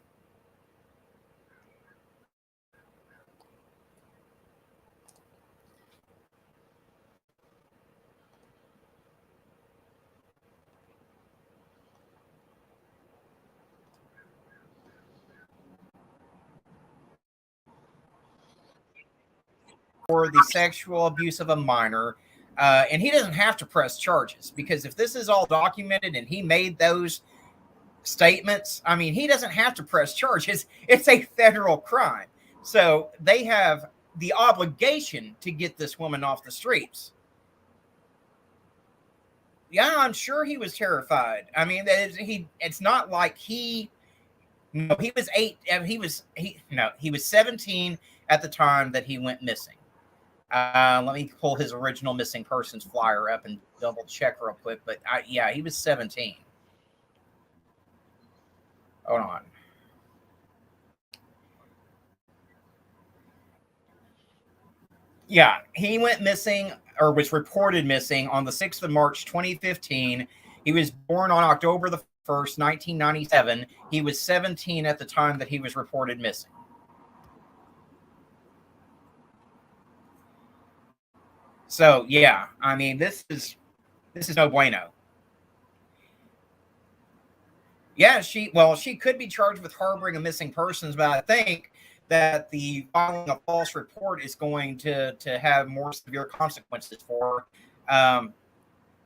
For the sexual abuse of a minor, and he doesn't have to press charges, because if this is all documented and he made those statements, I mean, he doesn't have to press charges. It's a federal crime. So they have the obligation to get this woman off the streets. Yeah, I'm sure he was terrified. I mean, it's not like he was 17 at the time that he went missing. Let me pull his original missing persons flyer up and double check real quick. But yeah, he was 17. Hold on. Yeah, he went missing, or was reported missing, on the 6th of March, 2015. He was born on October the 1st, 1997. He was 17 at the time that he was reported missing. So, yeah, I mean, this is no bueno. Yeah, she could be charged with harboring a missing persons, but I think that the filing a false report is going to have more severe consequences for her.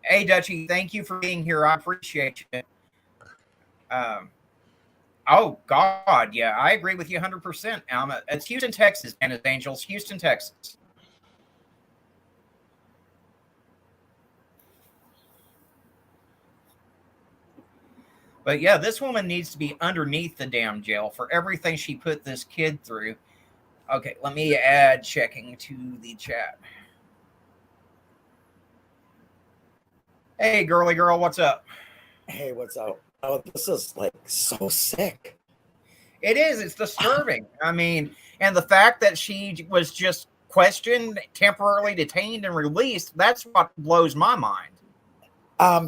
Hey, Dutchie, thank you for being here. I appreciate you. Oh, God, yeah, I agree with you 100%, Alma. It's Houston, Texas, and it's Angels, Houston, Texas. But yeah, this woman needs to be underneath the damn jail for everything she put this kid through. Okay, let me add checking to the chat. Hey, girly girl, what's up? Hey, what's up? Oh, this is like so sick. It is. It's disturbing. I mean, and the fact that she was just questioned, temporarily detained, and released, that's what blows my mind.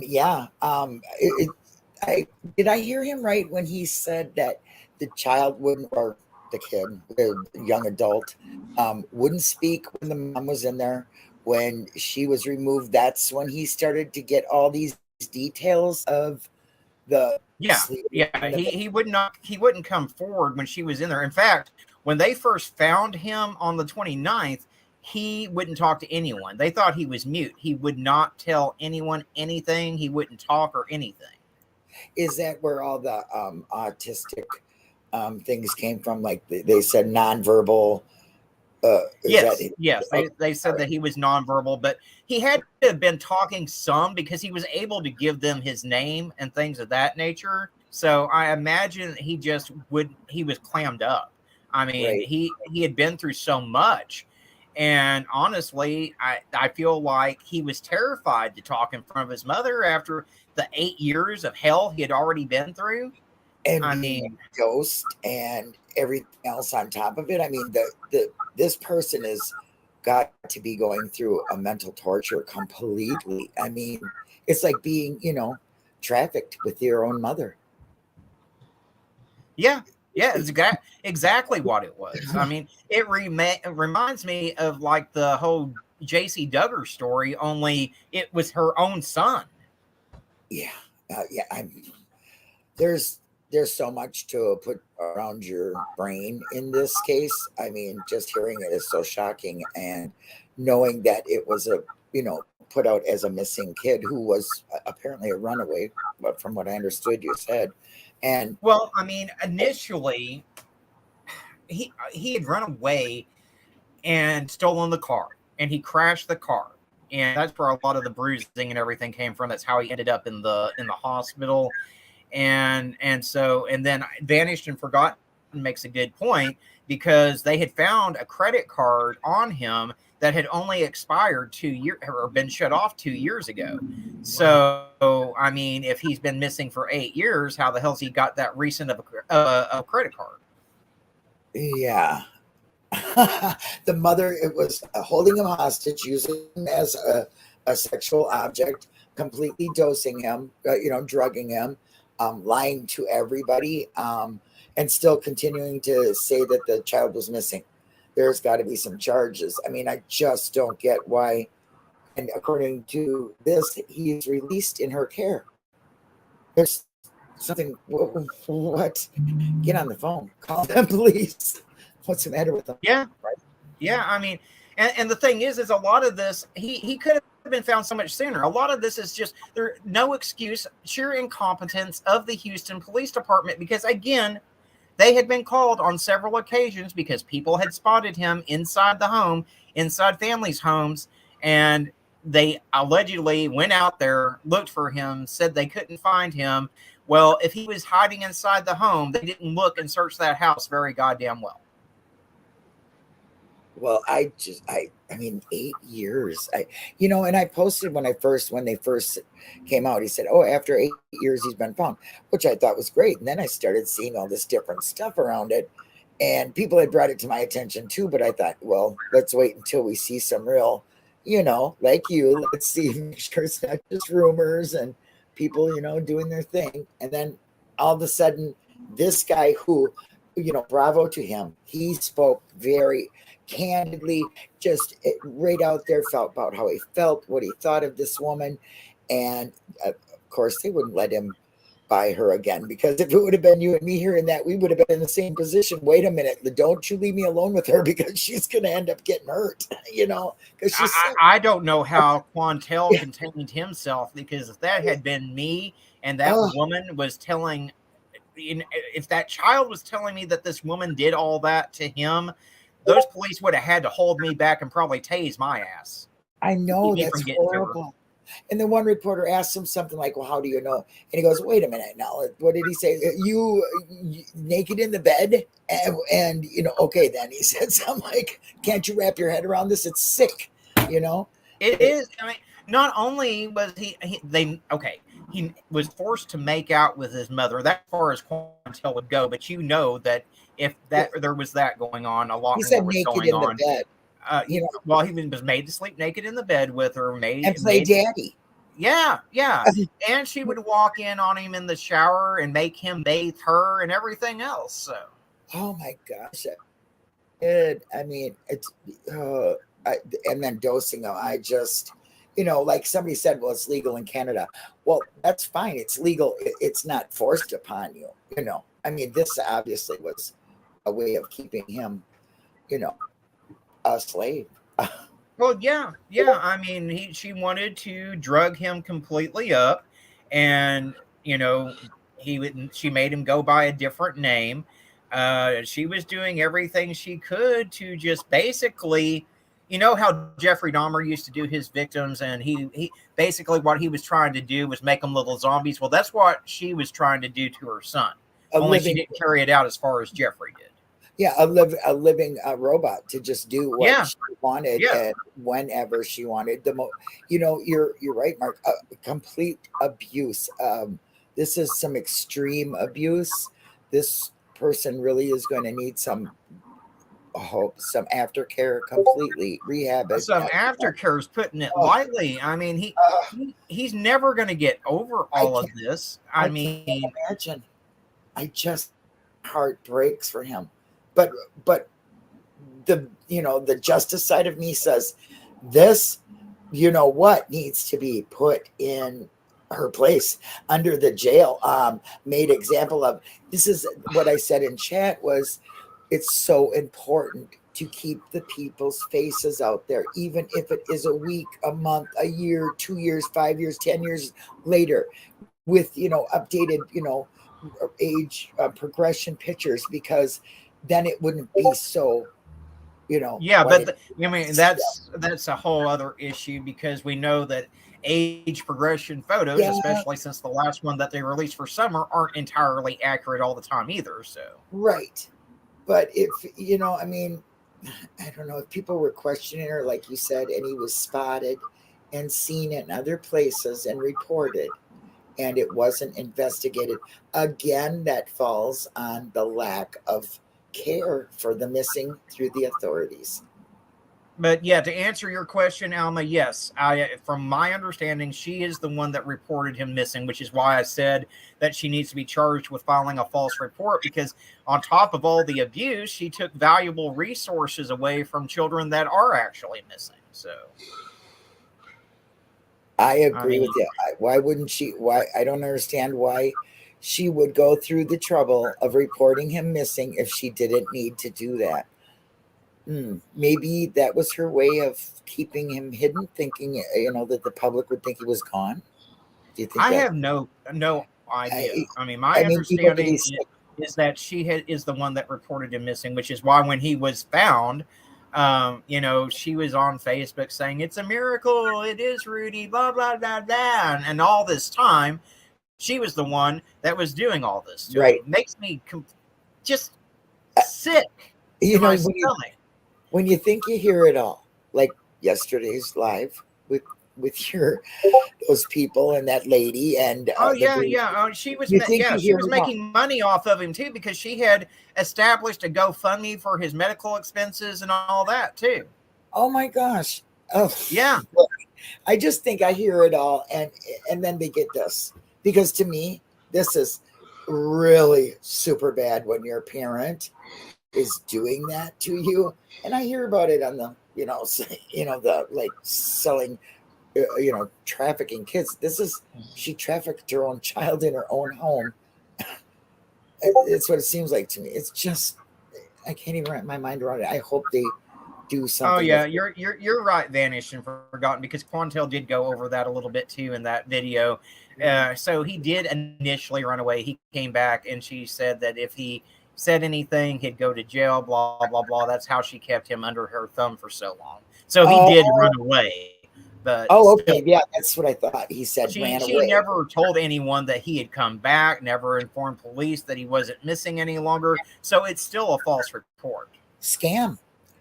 Yeah. Did I hear him right when he said that the child wouldn't, or the kid, the young adult, wouldn't speak when the mom was in there? When she was removed, that's when he started to get all these details of the he wouldn't come forward when she was in there. In fact, when they first found him on the 29th, he wouldn't talk to anyone. They thought he was mute. He would not tell anyone anything. He wouldn't talk or anything. Is that where all the autistic things came from? Like they said nonverbal. Yes. They said that he was nonverbal, but he had to have been talking some, because he was able to give them his name and things of that nature. So I imagine he was clammed up. I mean, right. He had been through so much. And honestly, I feel like he was terrified to talk in front of his mother after the 8 years of hell he had already been through. And I mean, ghost and everything else on top of it. I mean, this person has got to be going through a mental torture completely. I mean, it's like being, trafficked with your own mother. Yeah, it's exactly what it was. I mean, it reminds me of like the whole J.C. Duggar story, only it was her own son. Yeah, there's so much to put around your brain in this case. I mean, just hearing it is so shocking, and knowing that it was put out as a missing kid who was apparently a runaway, but from what I understood, you said. And well, I mean, initially he had run away and stolen the car, and he crashed the car, and that's where a lot of the bruising and everything came from. That's how he ended up in the hospital, and then vanished and forgotten makes a good point, because they had found a credit card on him that had only expired 2 years or been shut off 2 years ago. So, I mean, if he's been missing for 8 years, how the hell's he got that recent of a credit card? yeah. The mother, it was holding him hostage, using him as a sexual object, completely dosing him, drugging him, lying to everybody, and still continuing to say that the child was missing. There's got to be some charges. I mean, I just don't get why. And according to this, he's released in her care. There's something. What? Get on the phone. Call them, please. What's the matter with them? Yeah. Right. Yeah. I mean, and the thing is a lot of this, he could have been found so much sooner. A lot of this is just no excuse, sheer incompetence of the Houston Police Department, because again, they had been called on several occasions because people had spotted him inside the home, inside families' homes, and they allegedly went out there, looked for him, said they couldn't find him. Well, if he was hiding inside the home, they didn't look and search that house very goddamn well. Well, I mean, 8 years. And I posted when they first came out. He said, "Oh, after 8 years, he's been found," which I thought was great. And then I started seeing all this different stuff around it, and people had brought it to my attention too. But I thought, well, let's wait until we see some real, like you. Let's see, make sure it's not just rumors and people, doing their thing. And then all of a sudden, this guy who, bravo to him. He spoke very candidly, just right out there, felt about how he felt, what he thought of this woman. And of course, they wouldn't let him buy her again, because if it would have been you and me hearing that, we would have been in the same position. Wait a minute, don't you leave me alone with her, because she's going to end up getting hurt, because she's I don't know how Quantel contained himself, because if that had been me and that woman was telling, if that child was telling me that this woman did all that to him, those police would have had to hold me back and probably tase my ass. I know, that's horrible. And then one reporter asked him something like, "Well, how do you know?" And he goes, "Wait a minute now. What did he say? You naked in the bed?" And okay, then he said something like, "Can't you wrap your head around this? It's sick." It is. I mean, not only was he was forced to make out with his mother. That far as Quantel would go, but that if there was that going on, a lot more was going on. Bed. He was made to sleep naked in the bed with her, and play daddy. Yeah. And she would walk in on him in the shower and make him bathe her and everything else. So, oh my gosh, I mean, it's and then dosing him. I just, like somebody said, well, it's legal in Canada. Well, that's fine. It's legal. It's not forced upon you. I mean, this obviously was a way of keeping him, a slave. Well, yeah. I mean, she wanted to drug him completely up, and she made him go by a different name. She was doing everything she could to just basically, how Jeffrey Dahmer used to do his victims, and he basically what he was trying to do was make them little zombies. Well, that's what she was trying to do to her son. Only she didn't carry it out as far as Jeffrey did. Yeah, a living robot to just do what she wanted and whenever she wanted. You're right, Mark. Complete abuse. This is some extreme abuse. This person really is going to need some aftercare, completely rehab. Some aftercare is putting it lightly. I mean, he's never going to get over all of this. I mean, can't imagine. I just heart breaks for him. But the justice side of me says this, what needs to be put in her place under the jail, made example of. This is what I said in chat was, it's so important to keep the people's faces out there, even if it is a week, a month, a year, 2 years, 5 years, 10 years later, with, updated, age progression pictures, because then it wouldn't be so, Yeah, but I mean, that's a whole other issue, because we know that age progression photos, especially since the last one that they released for summer, aren't entirely accurate all the time either. So right. But if, I mean, I don't know, if people were questioning her, like you said, and he was spotted and seen in other places and reported, and it wasn't investigated, again, that falls on the lack of care for the missing through the authorities. But yeah, to answer your question, Alma, yes, from my understanding, she is the one that reported him missing, which is why I said that she needs to be charged with filing a false report, because on top of all the abuse, she took valuable resources away from children that are actually missing. So I agree with you. Why wouldn't she? Why? I don't understand why she would go through the trouble of reporting him missing if she didn't need to do that. Maybe that was her way of keeping him hidden, thinking, that the public would think he was gone. Do you think? I have no idea. My understanding is that she is the one that reported him missing, which is why when he was found, she was on Facebook saying, "It's a miracle. It is Rudy, blah, blah, blah, blah." And all this time, she was the one that was doing all this. To right. It makes me just sick. When you think you hear it all, like yesterday's live with those people and that lady, and she was making money off of him too, because she had established a GoFundMe for his medical expenses and all that too. Oh my gosh! Oh yeah, I just think I hear it all, and then they get this, because to me this is really super bad when your parent is doing that to you, and I hear about it on the the like selling. Trafficking kids. She trafficked her own child in her own home. It's what it seems like to me. It's just, I can't even wrap my mind around it. I hope they do something. Oh yeah, you're right, Vanished and Forgotten, because Quantel did go over that a little bit too in that video. So he did initially run away. He came back, and she said that if he said anything, he'd go to jail, blah, blah, blah. That's how she kept him under her thumb for so long. So he did run away. But okay, yeah, that's what I thought. He said she away. Never told anyone that he had come back, never informed police that he wasn't missing any longer. So it's still a false report. Scam.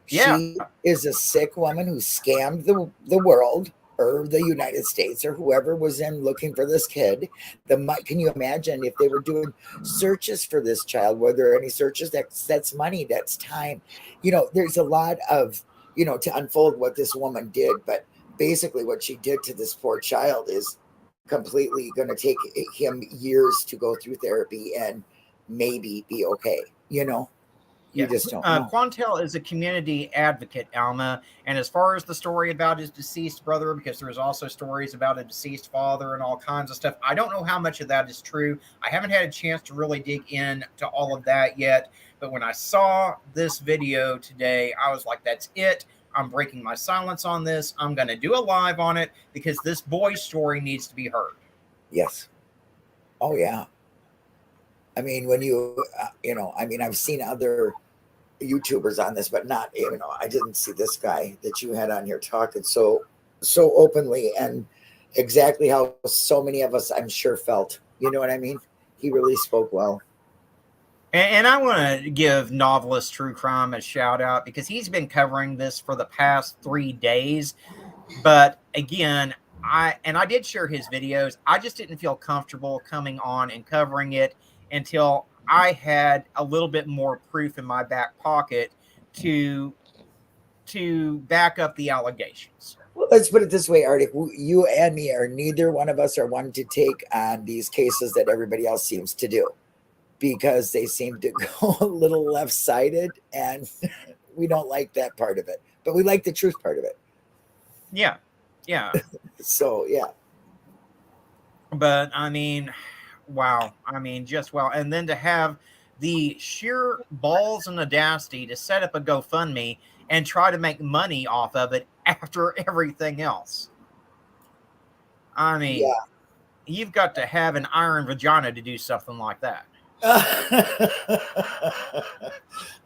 Yeah. She is a sick woman who scammed the world, or the United States, or whoever was in looking for this kid. Can you imagine if they were doing searches for this child? Were there any searches? That's money, that's time. There's a lot of, to unfold what this woman did, but basically what she did to this poor child is completely going to take him years to go through therapy and maybe be okay. You just don't know. Quantel is a community advocate, Alma. And as far as the story about his deceased brother, because there's also stories about a deceased father and all kinds of stuff, I don't know how much of that is true. I haven't had a chance to really dig into all of that yet. But when I saw this video today, I was like, that's it. I'm breaking my silence on this. I'm going to do a live on it, because this boy's story needs to be heard. Yes. Oh, yeah. I mean, when I've seen other YouTubers on this, but not, I didn't see this guy that you had on here talking so openly and exactly how so many of us, I'm sure, felt. You know what I mean? He really spoke well. And I want to give Novelist True Crime a shout out, because he's been covering this for the past 3 days. But again, I did share his videos. I just didn't feel comfortable coming on and covering it until I had a little bit more proof in my back pocket to back up the allegations. Well, let's put it this way, Arctic. You and me neither one of us are one to take on these cases that everybody else seems to do, because they seem to go a little left-sided, and we don't like that part of it. But we like the truth part of it. Yeah. Yeah. So, yeah. But I mean, wow. I mean, just wow. And then to have the sheer balls and audacity to set up a GoFundMe and try to make money off of it after everything else. I mean, Yeah. you've got to have an iron vagina to do something like that.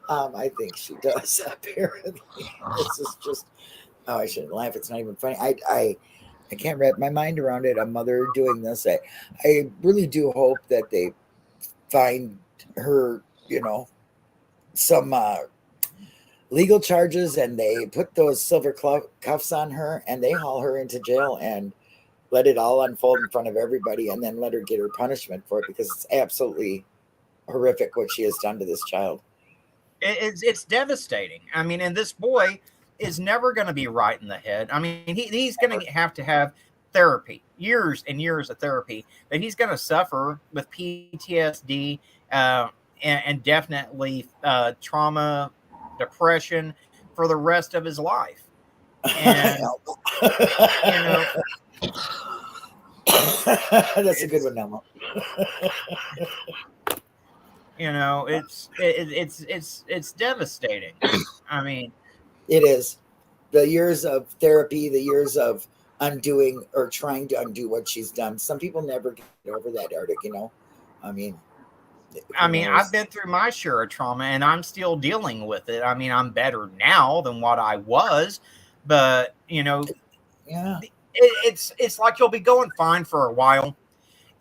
I think she does, apparently. This is just, oh, I shouldn't laugh. It's not even funny. I can't wrap my mind around it. A mother doing this. I really do hope that they find her, some legal charges, and they put those silver cuffs on her and they haul her into jail and let it all unfold in front of everybody, and then let her get her punishment for it, because it's absolutely horrific what she has done to this child. It's devastating. I mean, and this boy is never going to be right in the head. I mean, he's going to have therapy, years and years of therapy, that he's going to suffer with PTSD and definitely trauma, depression for the rest of his life. And that's a good one, Nelma. It's devastating. I mean, it is. The years of therapy, the years of undoing or trying to undo what she's done. Some people never get over that, Arctic, I mean, I've been through my share of trauma, and I'm still dealing with it. I mean, I'm better now than what I was, but yeah, it's like you'll be going fine for a while,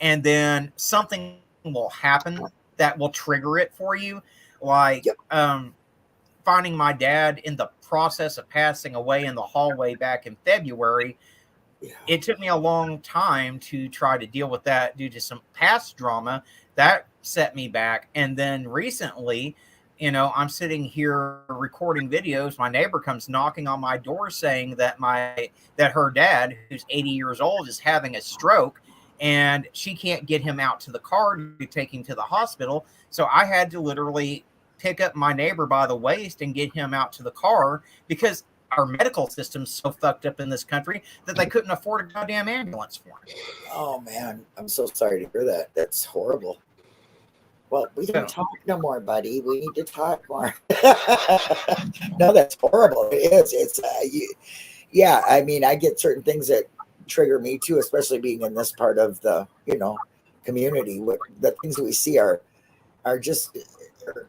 and then something will happen that will trigger it for you. Like, finding my dad in the process of passing away in the hallway back in February. It took me a long time to try to deal with that due to some past drama that set me back. And then recently, I'm sitting here recording videos. My neighbor comes knocking on my door saying that her dad, who's 80 years old, is having a stroke, and she can't get him out to the car to take him to the hospital. So I had to literally pick up my neighbor by the waist and get him out to the car, because our medical system's so fucked up in this country that they couldn't afford a goddamn ambulance for him. Oh man, I'm so sorry to hear that. That's horrible. Well, we don't talk no more, buddy. We need to talk more. No, that's horrible. It is. It's yeah. I mean, I get certain things that trigger me too, especially being in this part of the community. What the things that we see are just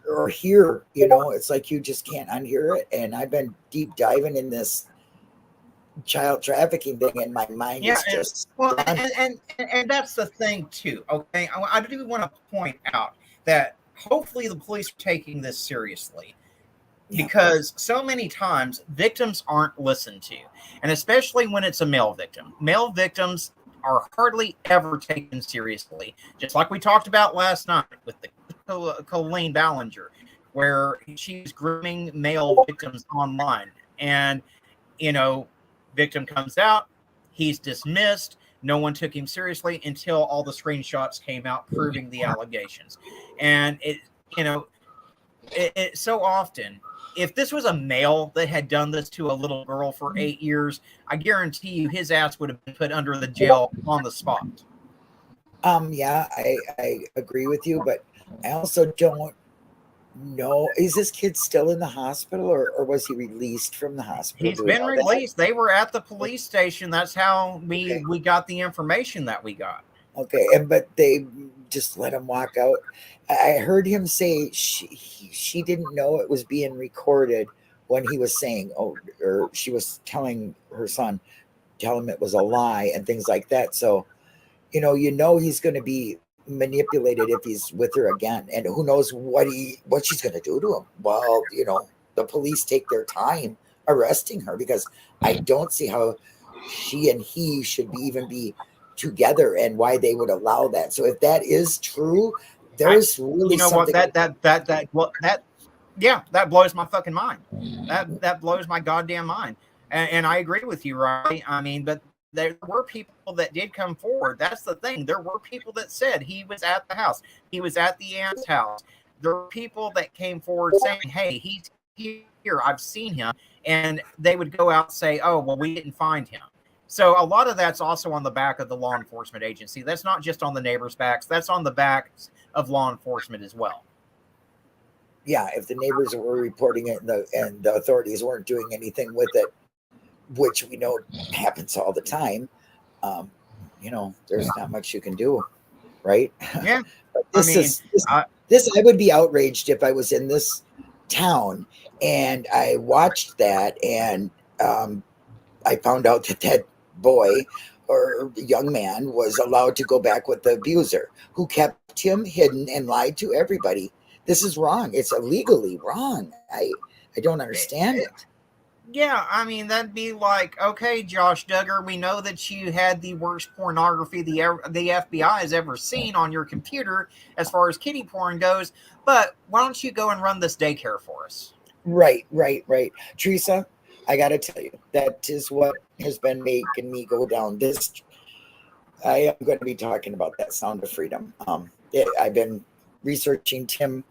or hear. It's like you just can't unhear it. And I've been deep diving in this child trafficking thing, and my mind is just and that's the thing too. Okay, I do want to point out that hopefully the police are taking this seriously, because so many times victims aren't listened to, and especially when it's a male victim. Male victims are hardly ever taken seriously, just like we talked about last night with the Colleen Ballinger, where she was grooming male victims online, and victim comes out, he's dismissed. No one took him seriously until all the screenshots came out proving the allegations. And it so often, if this was a male that had done this to a little girl for 8 years, I guarantee you his ass would have been put under the jail on the spot. Yeah, I agree with you, but I also don't know. Is this kid still in the hospital, or was he released from the hospital? He's been released. They were at the police station. That's how we got the information that we got. Okay, but they just let him walk out. I heard him say she didn't know it was being recorded when he was saying, or she was telling her son, tell him it was a lie and things like that. So, he's going to be manipulated if he's with her again, and who knows what she's going to do to him. Well, the police take their time arresting her, because I don't see how she and he should even be together, and why they would allow that. So if that is true, there's really something. That blows my fucking mind. That blows my goddamn mind. And I agree with you, right? I mean, but there were people that did come forward. That's the thing. There were people that said he was at the house. He was at the aunt's house. There were people that came forward saying, hey, he's here. I've seen him. And they would go out and say, oh, well, we didn't find him. So a lot of that's also on the back of the law enforcement agency. That's not just on the neighbors' backs. That's on the backs of law enforcement as well. Yeah, if the neighbors were reporting it and the authorities weren't doing anything with it, which we know happens all the time, there's not much you can do, right? Yeah. But this I would be outraged if I was in this town and I watched that and I found out that boy or young man was allowed to go back with the abuser who kept him hidden and lied to everybody. This is wrong. It's illegally wrong. I don't understand it. Yeah, I mean, that'd be like, okay, Josh Duggar, we know that you had the worst pornography the FBI has ever seen on your computer as far as kiddie porn goes, but why don't you go and run this daycare for us? Right. Teresa, I got to tell you, that is what has been making me go down this. I am going to be talking about that Sound of Freedom. I've been researching Tim,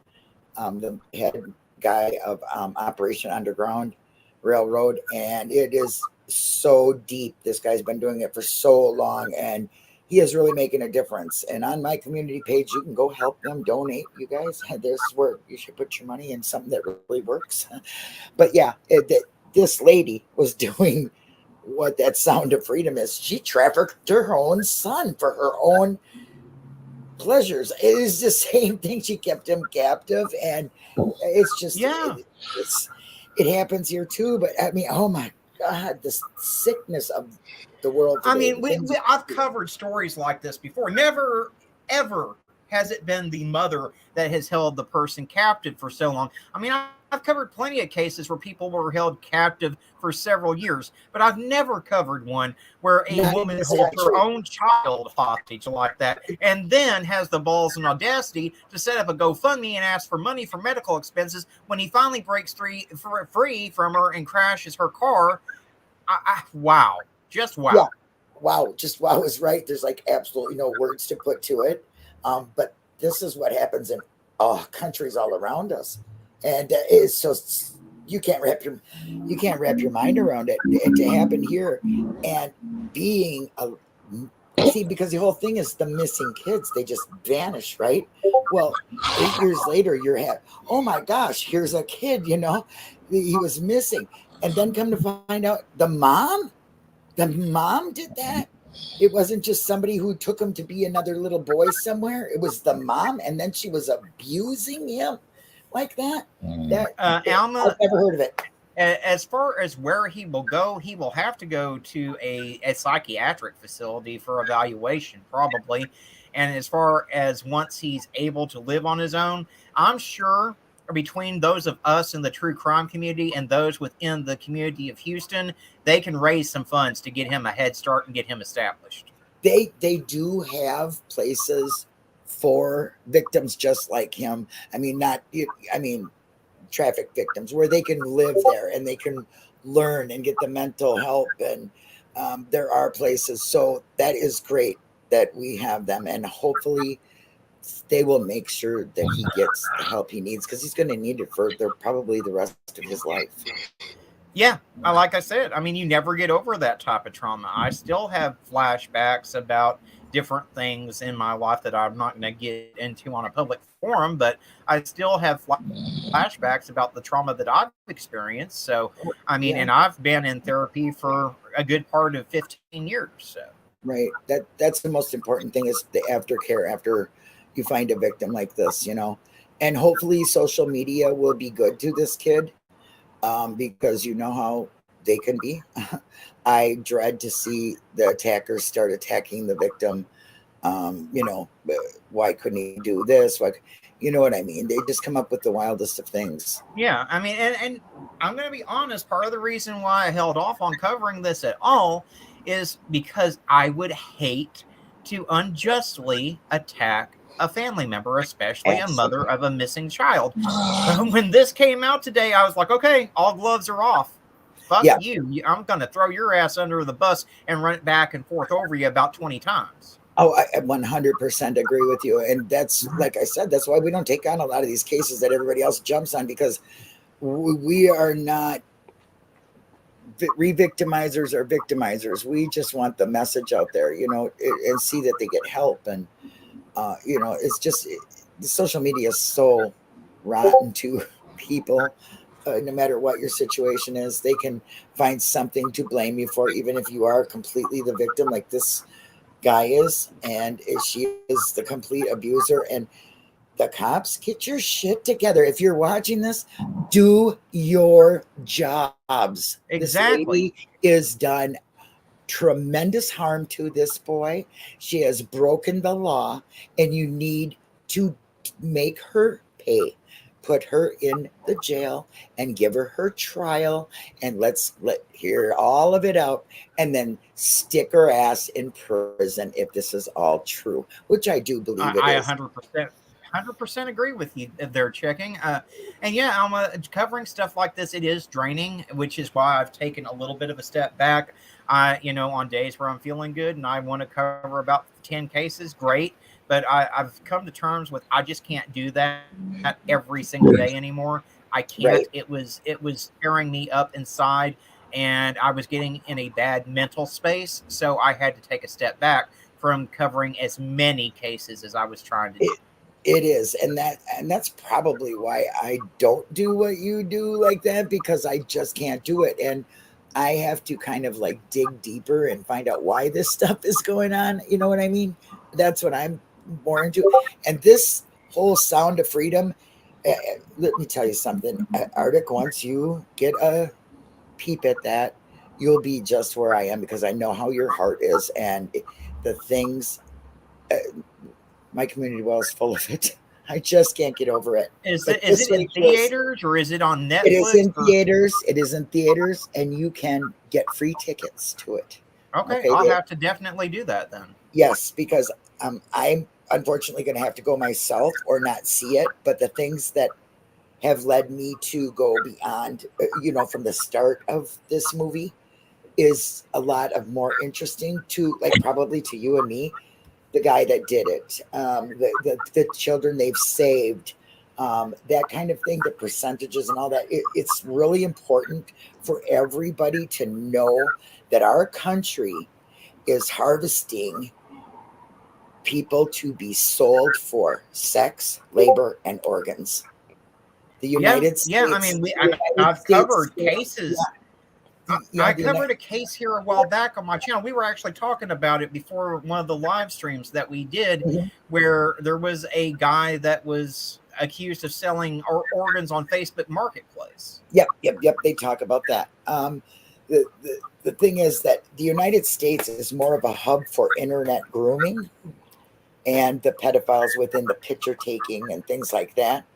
the head guy of Operation Underground Railroad, and it is so deep. This guy's been doing it for so long, and he is really making a difference. And on my community page, you can go help them, donate. You guys, this is where you should put your money in something that really works. But yeah, this lady was doing what that Sound of Freedom is. She trafficked her own son for her own pleasures. It is the same thing. She kept him captive, and it's just it happens here too. But I mean, oh my God, the sickness of the world today. I mean, I've covered stories like this before. Never, ever has it been the mother that has held the person captive for so long. I mean, I've covered plenty of cases where people were held captive for several years, but I've never covered one where a woman holds her own child hostage like that and then has the balls and audacity to set up a GoFundMe and ask for money for medical expenses when he finally breaks free from her and crashes her car. Wow. Just wow. Yeah. Wow. Just wow is right. There's like absolutely no words to put to it. But this is what happens in countries all around us. And it's just you can't wrap your mind around it to happen here. And being because the whole thing is the missing kids, they just vanish, right? Well, 8 years later, oh my gosh, here's a kid, he was missing. And then come to find out the mom did that. It wasn't just somebody who took him to be another little boy somewhere. It was the mom, and then she was abusing him like that. Alma, I've never heard of it. As far as where he will go, he will have to go to a psychiatric facility for evaluation, probably. And as far as once he's able to live on his own, I'm sure between those of us in the true crime community and those within the community of Houston, they can raise some funds to get him a head start and get him established. They do have places for victims just like him. I mean, traffic victims where they can live there and they can learn and get the mental help. And there are places. So that is great that we have them. And hopefully they will make sure that he gets the help he needs, because he's going to need it for probably the rest of his life. Yeah, like I said, I mean, you never get over that type of trauma. I still have flashbacks about different things in my life that I'm not going to get into on a public forum, but I still have flashbacks about the trauma that I've experienced. So, I mean, and I've been in therapy for a good part of 15 years. So. Right. That's the most important thing, is the aftercare after you find a victim like this, and hopefully social media will be good to this kid, because you know how they can be. I dread to see the attackers start attacking the victim. Why couldn't he do this? You know what I mean? They just come up with the wildest of things. Yeah, I mean, and I'm going to be honest, part of the reason why I held off on covering this at all is because I would hate to unjustly attack a family member, especially a mother of a missing child. When this came out today, I was like, okay, all gloves are off. Fuck you. I'm going to throw your ass under the bus and run it back and forth over you about 20 times. Oh, I 100% agree with you. And that's, like I said, that's why we don't take on a lot of these cases that everybody else jumps on, because we are not re-victimizers are victimizers. We just want the message out there, and see that they get help. And it's just the social media is so rotten to people. No matter what your situation is, they can find something to blame you for, even if you are completely the victim, like this guy is, and she is the complete abuser. And the cops, get your shit together. If you're watching this, do your jobs. Exactly. This lady is done tremendous harm to this boy. She has broken the law, and you need to make her pay. Put her in the jail and give her trial, and let hear all of it out, and then stick her ass in prison if this is all true, which I do believe it is. 100% agree with you there, Checking. And yeah, I'm covering stuff like this. It is draining, which is why I've taken a little bit of a step back. On days where I'm feeling good and I want to cover about 10 cases, great. But I've come to terms with I just can't do that every single day anymore. I can't. Right. It was tearing me up inside, and I was getting in a bad mental space. So I had to take a step back from covering as many cases as I was trying to do. It is, and that's probably why I don't do what you do like that, because I just can't do it, and I have to kind of like dig deeper and find out why this stuff is going on. You know what I mean? That's what I'm more into. And this whole Sound of Freedom, let me tell you something, Arctic, once you get a peep at that, you'll be just where I am, because I know how your heart is, and the things, my community well is full of it. I just can't get over it. Is it in theaters or is it on Netflix? It is in theaters. It is in theaters, and you can get free tickets to it. Okay, I'll have to definitely do that then. Yes, because I'm unfortunately going to have to go myself or not see it. But the things that have led me to go beyond, from the start of this movie, is a lot of more interesting to, like, probably to you and me. The guy that did it, the children they've saved, that kind of thing, the percentages and all that. It's really important for everybody to know that our country is harvesting people to be sold for sex, labor, and organs. The United States. Yeah, I mean, I've covered cases. I covered a case here a while back on my channel. We were actually talking about it before one of the live streams that we did, where there was a guy that was accused of selling organs on Facebook Marketplace. Yep. They talk about that. The thing is that the United States is more of a hub for internet grooming and the pedophiles within the picture taking and things like that.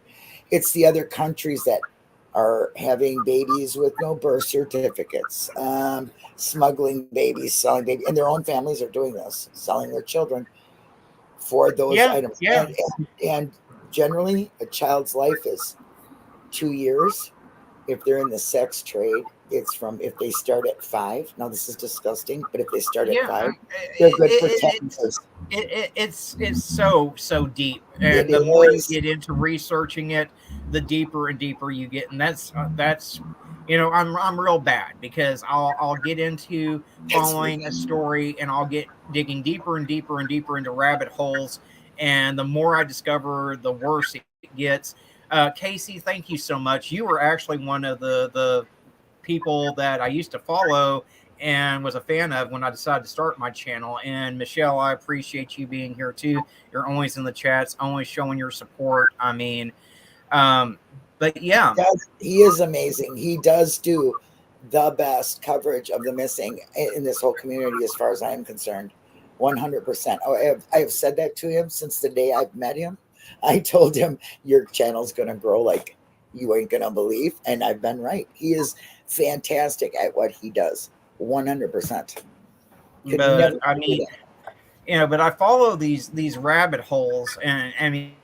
It's the other countries that are having babies with no birth certificates, smuggling babies, selling babies, and their own families are doing this, selling their children for those items. Yeah. And generally, a child's life is 2 years. If they're in the sex trade, it's from, if they start at 5. Now, this is disgusting, but if they start at 5, they're good for 10 years. It's so deep, and the more you get into researching it, the deeper and deeper you get, and that's I'm real bad, because I'll get into following a story, and I'll get digging deeper and deeper and deeper into rabbit holes, and the more I discover, the worse it gets. Casey, thank you so much. You were actually one of the people that I used to follow and was a fan of when I decided to start my channel. And Michelle, I appreciate you being here too. You're always in the chats, always showing your support. I mean, but yeah, he is amazing. He does do the best coverage of the missing in this whole community, as far as I am concerned. 100%. I have said that to him since the day I've met him. I told him, your channel's going to grow like you ain't going to believe. And I've been right. He is fantastic at what he does. 100%. But I mean, but I follow these rabbit holes, and I mean,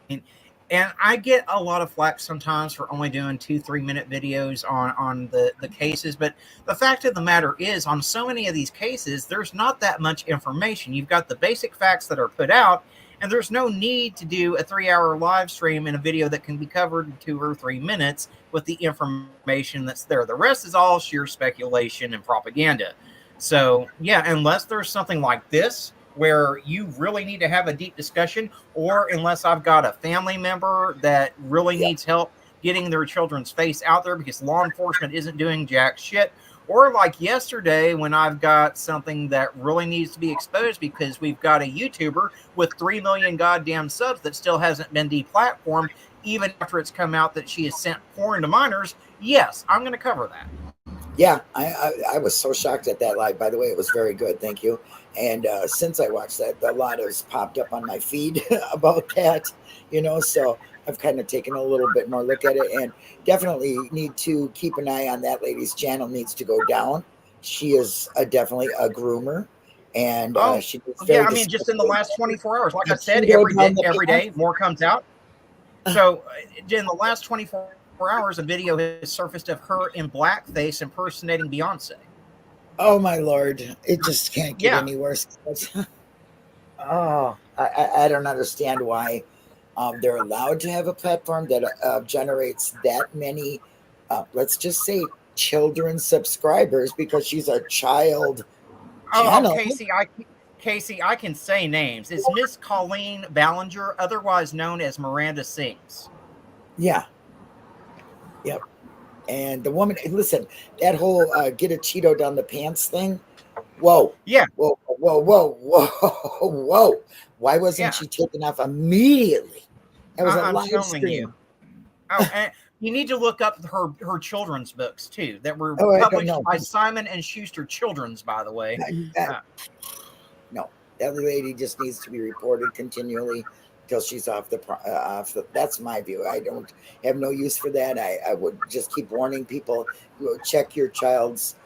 and I get a lot of flack sometimes for only doing 2-3 minute videos on the cases. But the fact of the matter is, on so many of these cases, there's not that much information. You've got the basic facts that are put out, And there's no need to do a 3-hour live stream in a video that can be covered in 2 or 3 minutes with the information that's there. The rest is all sheer speculation and propaganda. So, yeah, unless there's something like this where you really need to have a deep discussion, or unless I've got a family member that really needs help getting their children's face out there because law enforcement isn't doing jack shit, or like yesterday when I've got something that really needs to be exposed because we've got a YouTuber with 3 million goddamn subs that still hasn't been deplatformed, even after it's come out that she has sent porn to minors, yes, I'm going to cover that. Yeah, I was so shocked at that live. By the way, it was very good. Thank you. And since I watched that, a lot has popped up on my feed about that, so I've kind of taken a little bit more look at it, and definitely need to keep an eye on that lady's channel. Needs to go down. She is definitely a groomer, and she just in the last 24 hours, like I said, every day more comes out. So in the last 24 hours, a video has surfaced of her in blackface impersonating Beyonce. Oh my Lord! It just can't get any worse. I don't understand why they're allowed to have a platform that generates that many, let's just say, children subscribers, because she's a child channel. Casey, I can say names. It's Miss Colleen Ballinger, otherwise known as Miranda Sings. Yeah. Yep. And the woman, listen, that whole get a Cheeto down the pants thing. Whoa. Yeah. Whoa. Why wasn't she taken off immediately? That was a live stream. And you need to look up her children's books too that were published by Simon and Schuster Children's, by the way. No, that lady just needs to be reported continually until she's off the. That's my view. I don't have no use for that. I would just keep warning people. Check your child's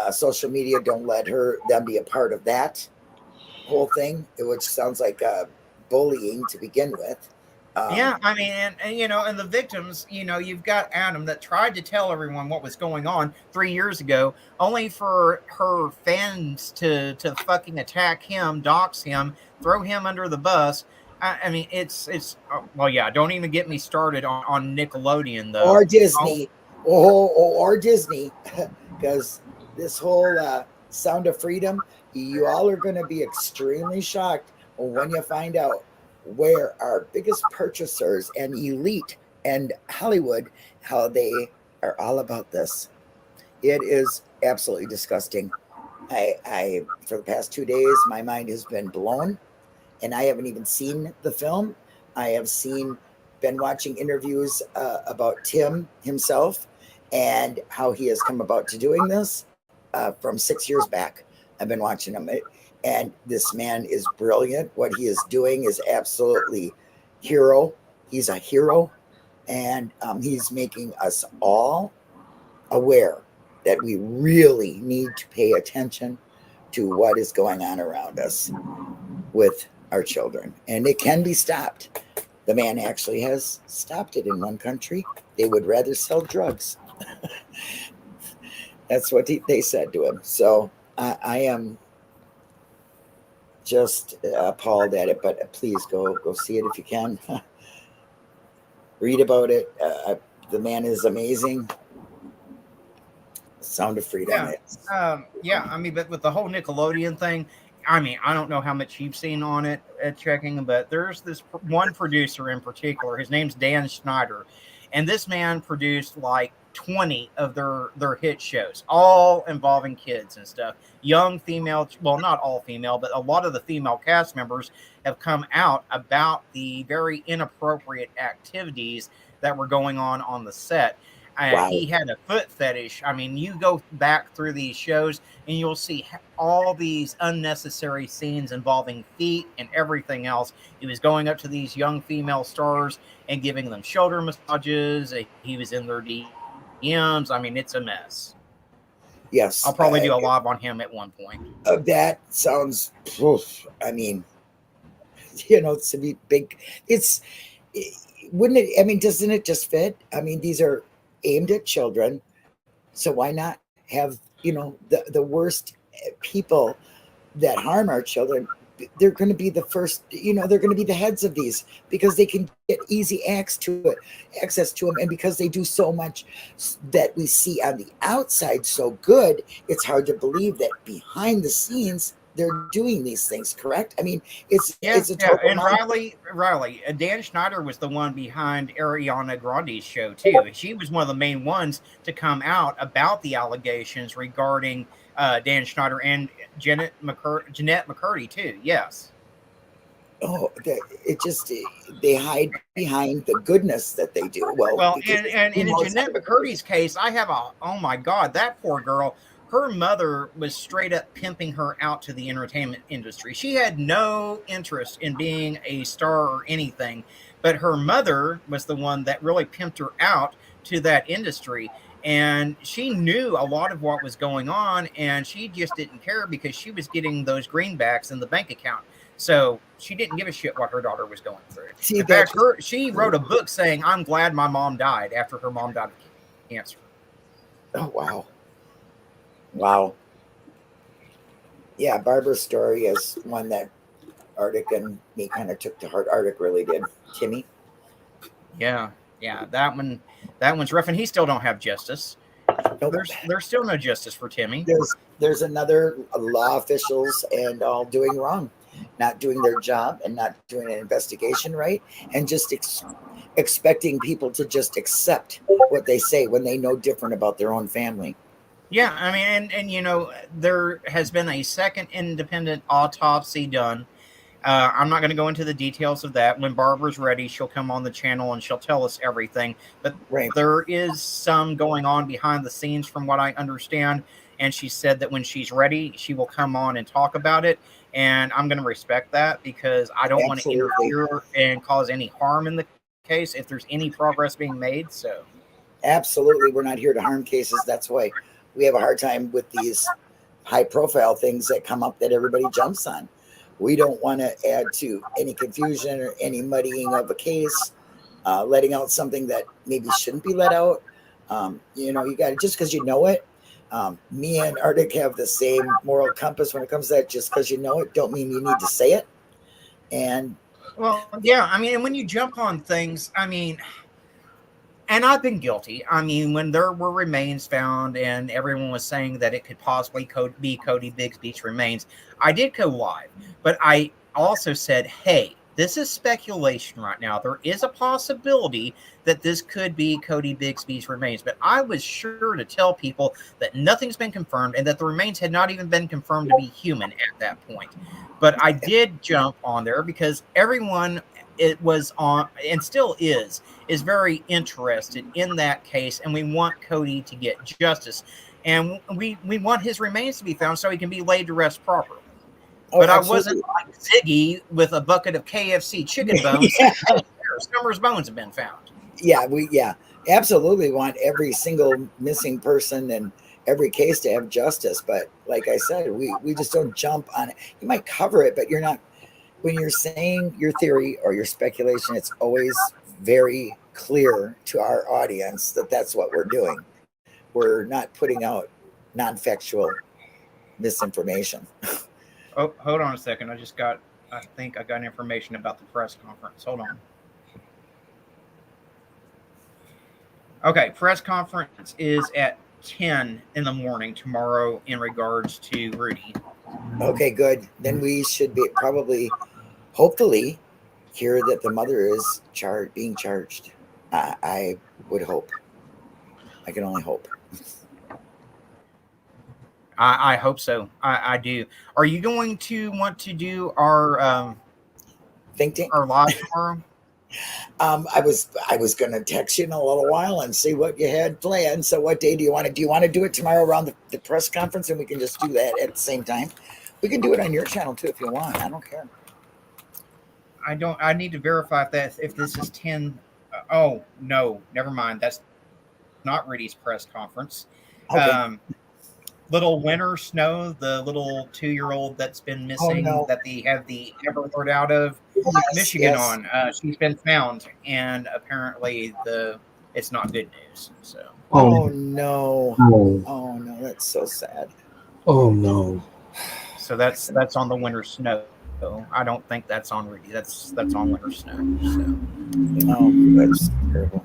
social media. Don't let them be a part of that whole thing, which sounds like bullying to begin with. I mean, and the victims, you've got Adam that tried to tell everyone what was going on 3 years ago, only for her fans to fucking attack him, dox him, throw him under the bus. I mean, it's don't even get me started on Nickelodeon, though. Or Disney. Or Disney. Because this whole Sound of Freedom, you all are going to be extremely shocked when you find out where our biggest purchasers and elite and Hollywood, how they are all about this. It is absolutely disgusting. I for the past 2 days, my mind has been blown, and I haven't even seen the film. I have been watching interviews about Tim himself and how he has come about to doing this from 6 years back. I've been watching him. And this man is brilliant. What he is doing is absolutely hero. He's a hero. And he's making us all aware that we really need to pay attention to what is going on around us with our children. And it can be stopped. The man actually has stopped it in one country. They would rather sell drugs. That's what they said to him. So I am just appalled at it, but please go see it if you can. Read about it. The man is amazing. Sound of Freedom. I mean, but with the whole Nickelodeon thing, I mean, I don't know how much you've seen on it at checking, but there's this one producer in particular. His name's Dan Schneider, and this man produced like 20 of their hit shows, all involving kids and stuff. Young female, well, not all female, but a lot of the female cast members have come out about the very inappropriate activities that were going on the set. Wow. He had a foot fetish. I mean, you go back through these shows and you'll see all these unnecessary scenes involving feet and everything else. He was going up to these young female stars and giving them shoulder massages. He was in their DMs. I mean, it's a mess. Yes. I'll probably do a live on him at one point. That sounds, I mean, it's a big, wouldn't it, I mean, doesn't it just fit? I mean, these are aimed at children. So why not have, the worst people that harm our children they're going to be the first, they're going to be the heads of these because they can get easy access to them. And because they do so much that we see on the outside so good, it's hard to believe that behind the scenes, they're doing these things, correct? I mean, it's a total and Riley, Dan Schneider was the one behind Ariana Grande's show too. She was one of the main ones to come out about the allegations regarding Dan Schneider and Jeanette McCurdy too. Yes. Oh, they hide behind the goodness that they do. Well, and in Jeanette McCurdy's case, I have oh my God, that poor girl. Her mother was straight up pimping her out to the entertainment industry. She had no interest in being a star or anything, but her mother was the one that really pimped her out to that industry. And she knew a lot of what was going on, and she just didn't care because she was getting those greenbacks in the bank account. So she didn't give a shit what her daughter was going through. In fact, she wrote a book saying, "I'm glad my mom died," after her mom died of cancer. Oh, wow. Wow. Yeah, Barbara's story is one that Arctic and me kind of took to heart. Arctic really did. Timmy? Yeah, that one's rough, and he still don't have justice. Nope. There's still no justice for Timmy. There's another law officials and all doing wrong, not doing their job and not doing an investigation right, and just expecting people to just accept what they say when they know different about their own family. Yeah, I mean, and there has been a second independent autopsy done. I'm not going to go into the details of that. When Barbara's ready, she'll come on the channel and she'll tell us everything. But there is some going on behind the scenes from what I understand. And she said that when she's ready, she will come on and talk about it. And I'm going to respect that because I don't want to interfere and cause any harm in the case if there's any progress being made. So, absolutely, we're not here to harm cases. That's why we have a hard time with these high-profile things that come up that everybody jumps on. We don't want to add to any confusion or any muddying of a case, letting out something that maybe shouldn't be let out. You got to, just because you know it. Me and Arctic have the same moral compass when it comes to that. Just because you know it, don't mean you need to say it. And well, yeah, I mean, and when you jump on things, I mean. And I've been guilty. I mean, when there were remains found and everyone was saying that it could possibly be Cody Bigsby's remains, I did go live. But I also said, hey, this is speculation right now. There is a possibility that this could be Cody Bigsby's remains. But I was sure to tell people that nothing's been confirmed and that the remains had not even been confirmed to be human at that point. But I did jump on there because everyone it was on and still is very interested in that case, and we want Cody to get justice, and we want his remains to be found so he can be laid to rest properly. But absolutely. I wasn't like Ziggy with a bucket of KFC chicken bones. Summer's bones have been found. Yeah, we absolutely want every single missing person and every case to have justice. But like I said, we just don't jump on it. You might cover it, but you're not. When you're saying your theory or your speculation, it's always very clear to our audience that that's what we're doing. We're not putting out non-factual misinformation. Oh, hold on a second. I think I got information about the press conference. Hold on. Okay, press conference is at 10 in the morning tomorrow in regards to Rudy. Okay, good. Then we should be hopefully hear that the mother is being charged. I would hope. I can only hope. I hope so. I do. Are you going to want to do our think tank, our live tomorrow? I was going to text you in a little while and see what you had planned. So what day do you want to? Do you want to do it tomorrow around the press conference, and we can just do that at the same time? We can do it on your channel too if you want. I don't care. I need to verify if this is 10. Oh no, never mind. That's not Rudy's press conference. Okay. Little Winter Snow, the little 2-year-old that's been missing, that they have the Everlord out of Michigan on. She's been found, and apparently it's not good news. So. Oh no! That's so sad. Oh no! So that's on the Winter Snow. So I don't think that's on Rudy. That's on Winter Snow. So Oh, that's terrible.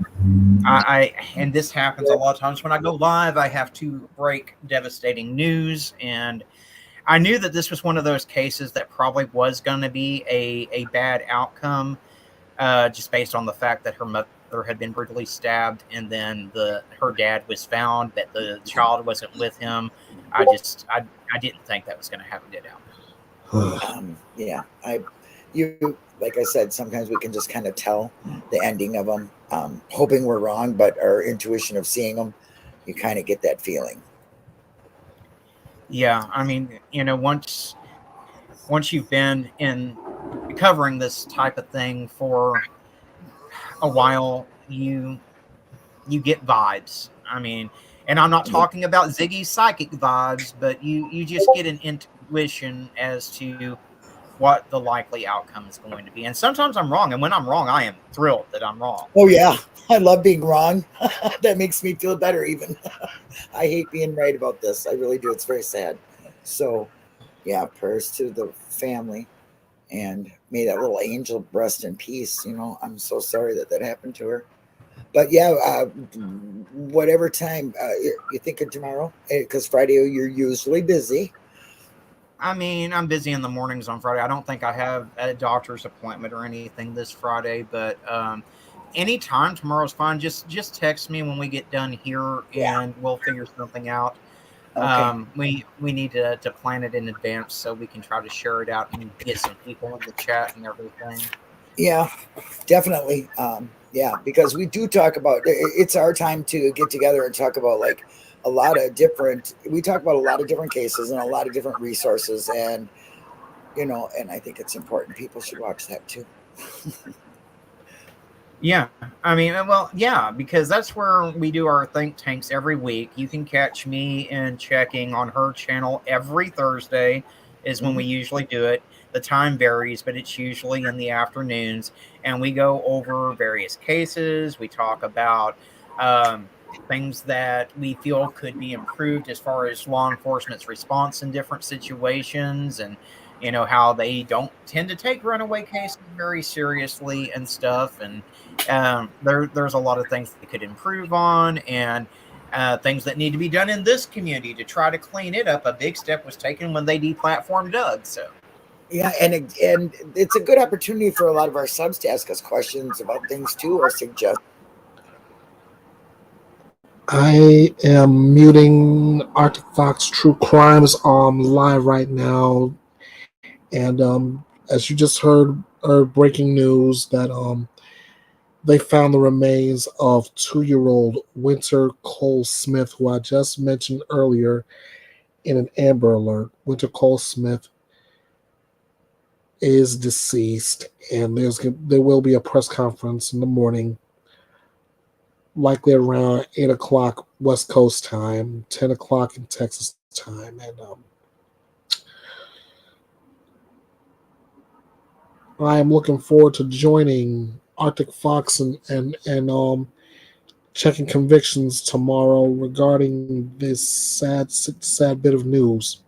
And this happens a lot of times when I go live. I have to break devastating news, and I knew that this was one of those cases that probably was going to be a bad outcome, just based on the fact that her mother had been brutally stabbed, and then her dad was found, that the child wasn't with him. I didn't think that was going to have a good outcome. Yeah, you like I said, sometimes we can just kind of tell the ending of them, hoping we're wrong, but our intuition of seeing them, you kind of get that feeling. Yeah, I mean, once you've been in covering this type of thing for a while, you get vibes. I mean, and I'm not talking about Ziggy's psychic vibes, but you just get an intuition as to what the likely outcome is going to be. And sometimes I'm wrong, and when I'm wrong, I am thrilled that I'm wrong. Oh yeah, I love being wrong. That makes me feel better even. I hate being right about this. I really do. It's very sad. So yeah, prayers to the family, and may that little angel rest in peace. I'm so sorry that happened to her. But yeah, whatever time you thinking tomorrow, because Friday you're usually busy. I mean, I'm busy in the mornings on Friday. I don't think I have a doctor's appointment or anything this Friday, but anytime tomorrow's fine. Just text me when we get done here, and we'll figure something out. Okay. We need to plan it in advance so we can try to share it out and get some people in the chat and everything. Yeah, definitely. Yeah, because we do talk about, it's our time to get together and talk about like we talk about a lot of different cases and a lot of different resources, and and I think it's important. People should watch that too. Yeah, I mean, well, yeah, because that's where we do our think tanks every week. You can catch me in checking on her channel every Thursday is when we usually do it. The time varies, but it's usually in the afternoons, and we go over various cases. We talk about things that we feel could be improved as far as law enforcement's response in different situations, and how they don't tend to take runaway cases very seriously and stuff. And there's a lot of things that could improve on, and things that need to be done in this community to try to clean it up. A big step was taken when they deplatformed Doug. So yeah, and it's a good opportunity for a lot of our subs to ask us questions about things too, or suggest. I am muting Arctic Fox True Crimes live right now, and as you just heard breaking news that they found the remains of 2-year-old Winter Cole Smith, who I just mentioned earlier in an Amber Alert. Winter Cole Smith is deceased, and there will be a press conference in the morning, likely around 8 o'clock West Coast time, 10 o'clock in Texas time. And I am looking forward to joining Arctic Fox and checking convictions tomorrow regarding this sad bit of news.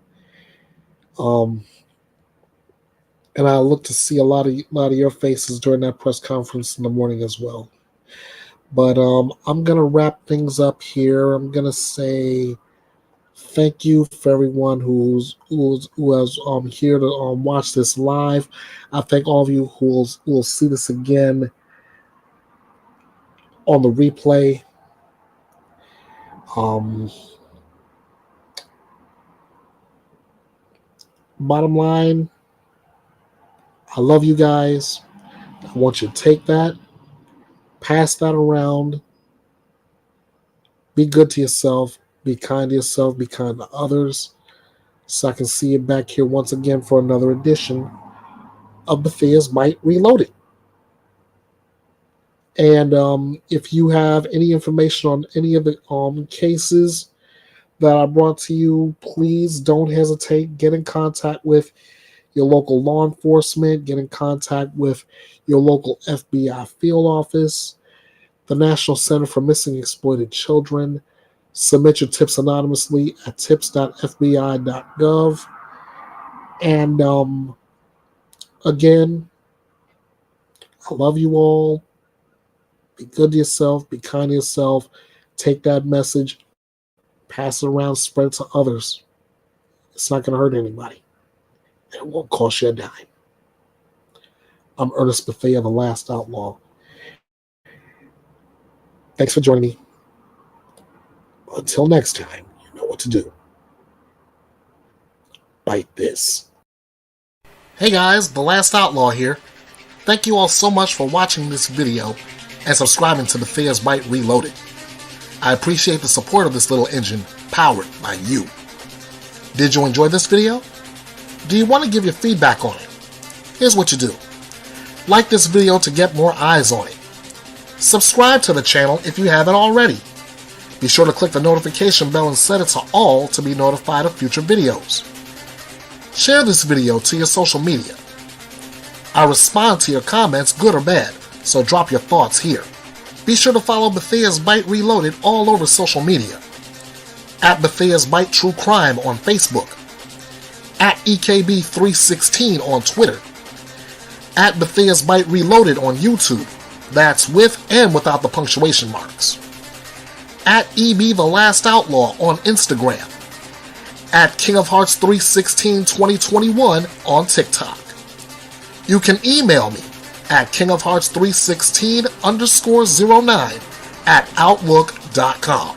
And I look to see a lot of your faces during that press conference in the morning as well. But I'm gonna wrap things up here. I'm gonna say thank you for everyone who has here to watch this live. I thank all of you who will see this again on the replay. Bottom line, I love you guys. I want you to take that, pass that around. Be good to yourself. Be kind to yourself. Be kind to others. So I can see you back here once again for another edition of Bethea'S Byte Reloaded. And if you have any information on any of the cases that I brought to you, please don't hesitate. Get in contact with your local law enforcement. Get in contact with your local FBI field office, the National Center for Missing and Exploited Children. Submit your tips anonymously at tips.fbi.gov. And Again, I love you all. Be good to yourself. Be kind to yourself. Take that message, pass it around, spread it to others. It's not going to hurt anybody. It won't cost you a dime. I'm Ernest Bethea, the Last Outlaw. Thanks for joining me. Until next time, you know what to do. Bite this. Hey guys, the Last Outlaw here. Thank you all so much for watching this video and subscribing to Bethea'S Byte Reloaded. I appreciate the support of this little engine powered by you. Did you enjoy this video? Do you want to give your feedback on it? Here's what you do. Like this video to get more eyes on it. Subscribe to the channel if you haven't already. Be sure to click the notification bell and set it to all to be notified of future videos. Share this video to your social media. I respond to your comments, good or bad, so drop your thoughts here. Be sure to follow Bethea'S Byte Reloaded all over social media. At Bethea'S Byte True Crime on Facebook. At EKB316 on Twitter. At Bethea'S Byte Reloaded on YouTube. That's with and without the punctuation marks. At EB The Last Outlaw on Instagram. At King of Hearts 316 2021 on TikTok. You can email me at kingofhearts316_09@outlook.com.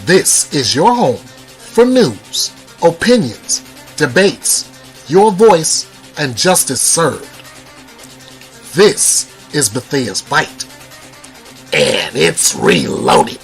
This is your home for news, opinions, debates, your voice, and justice served. This is Bethea'S Byte, and it's reloaded.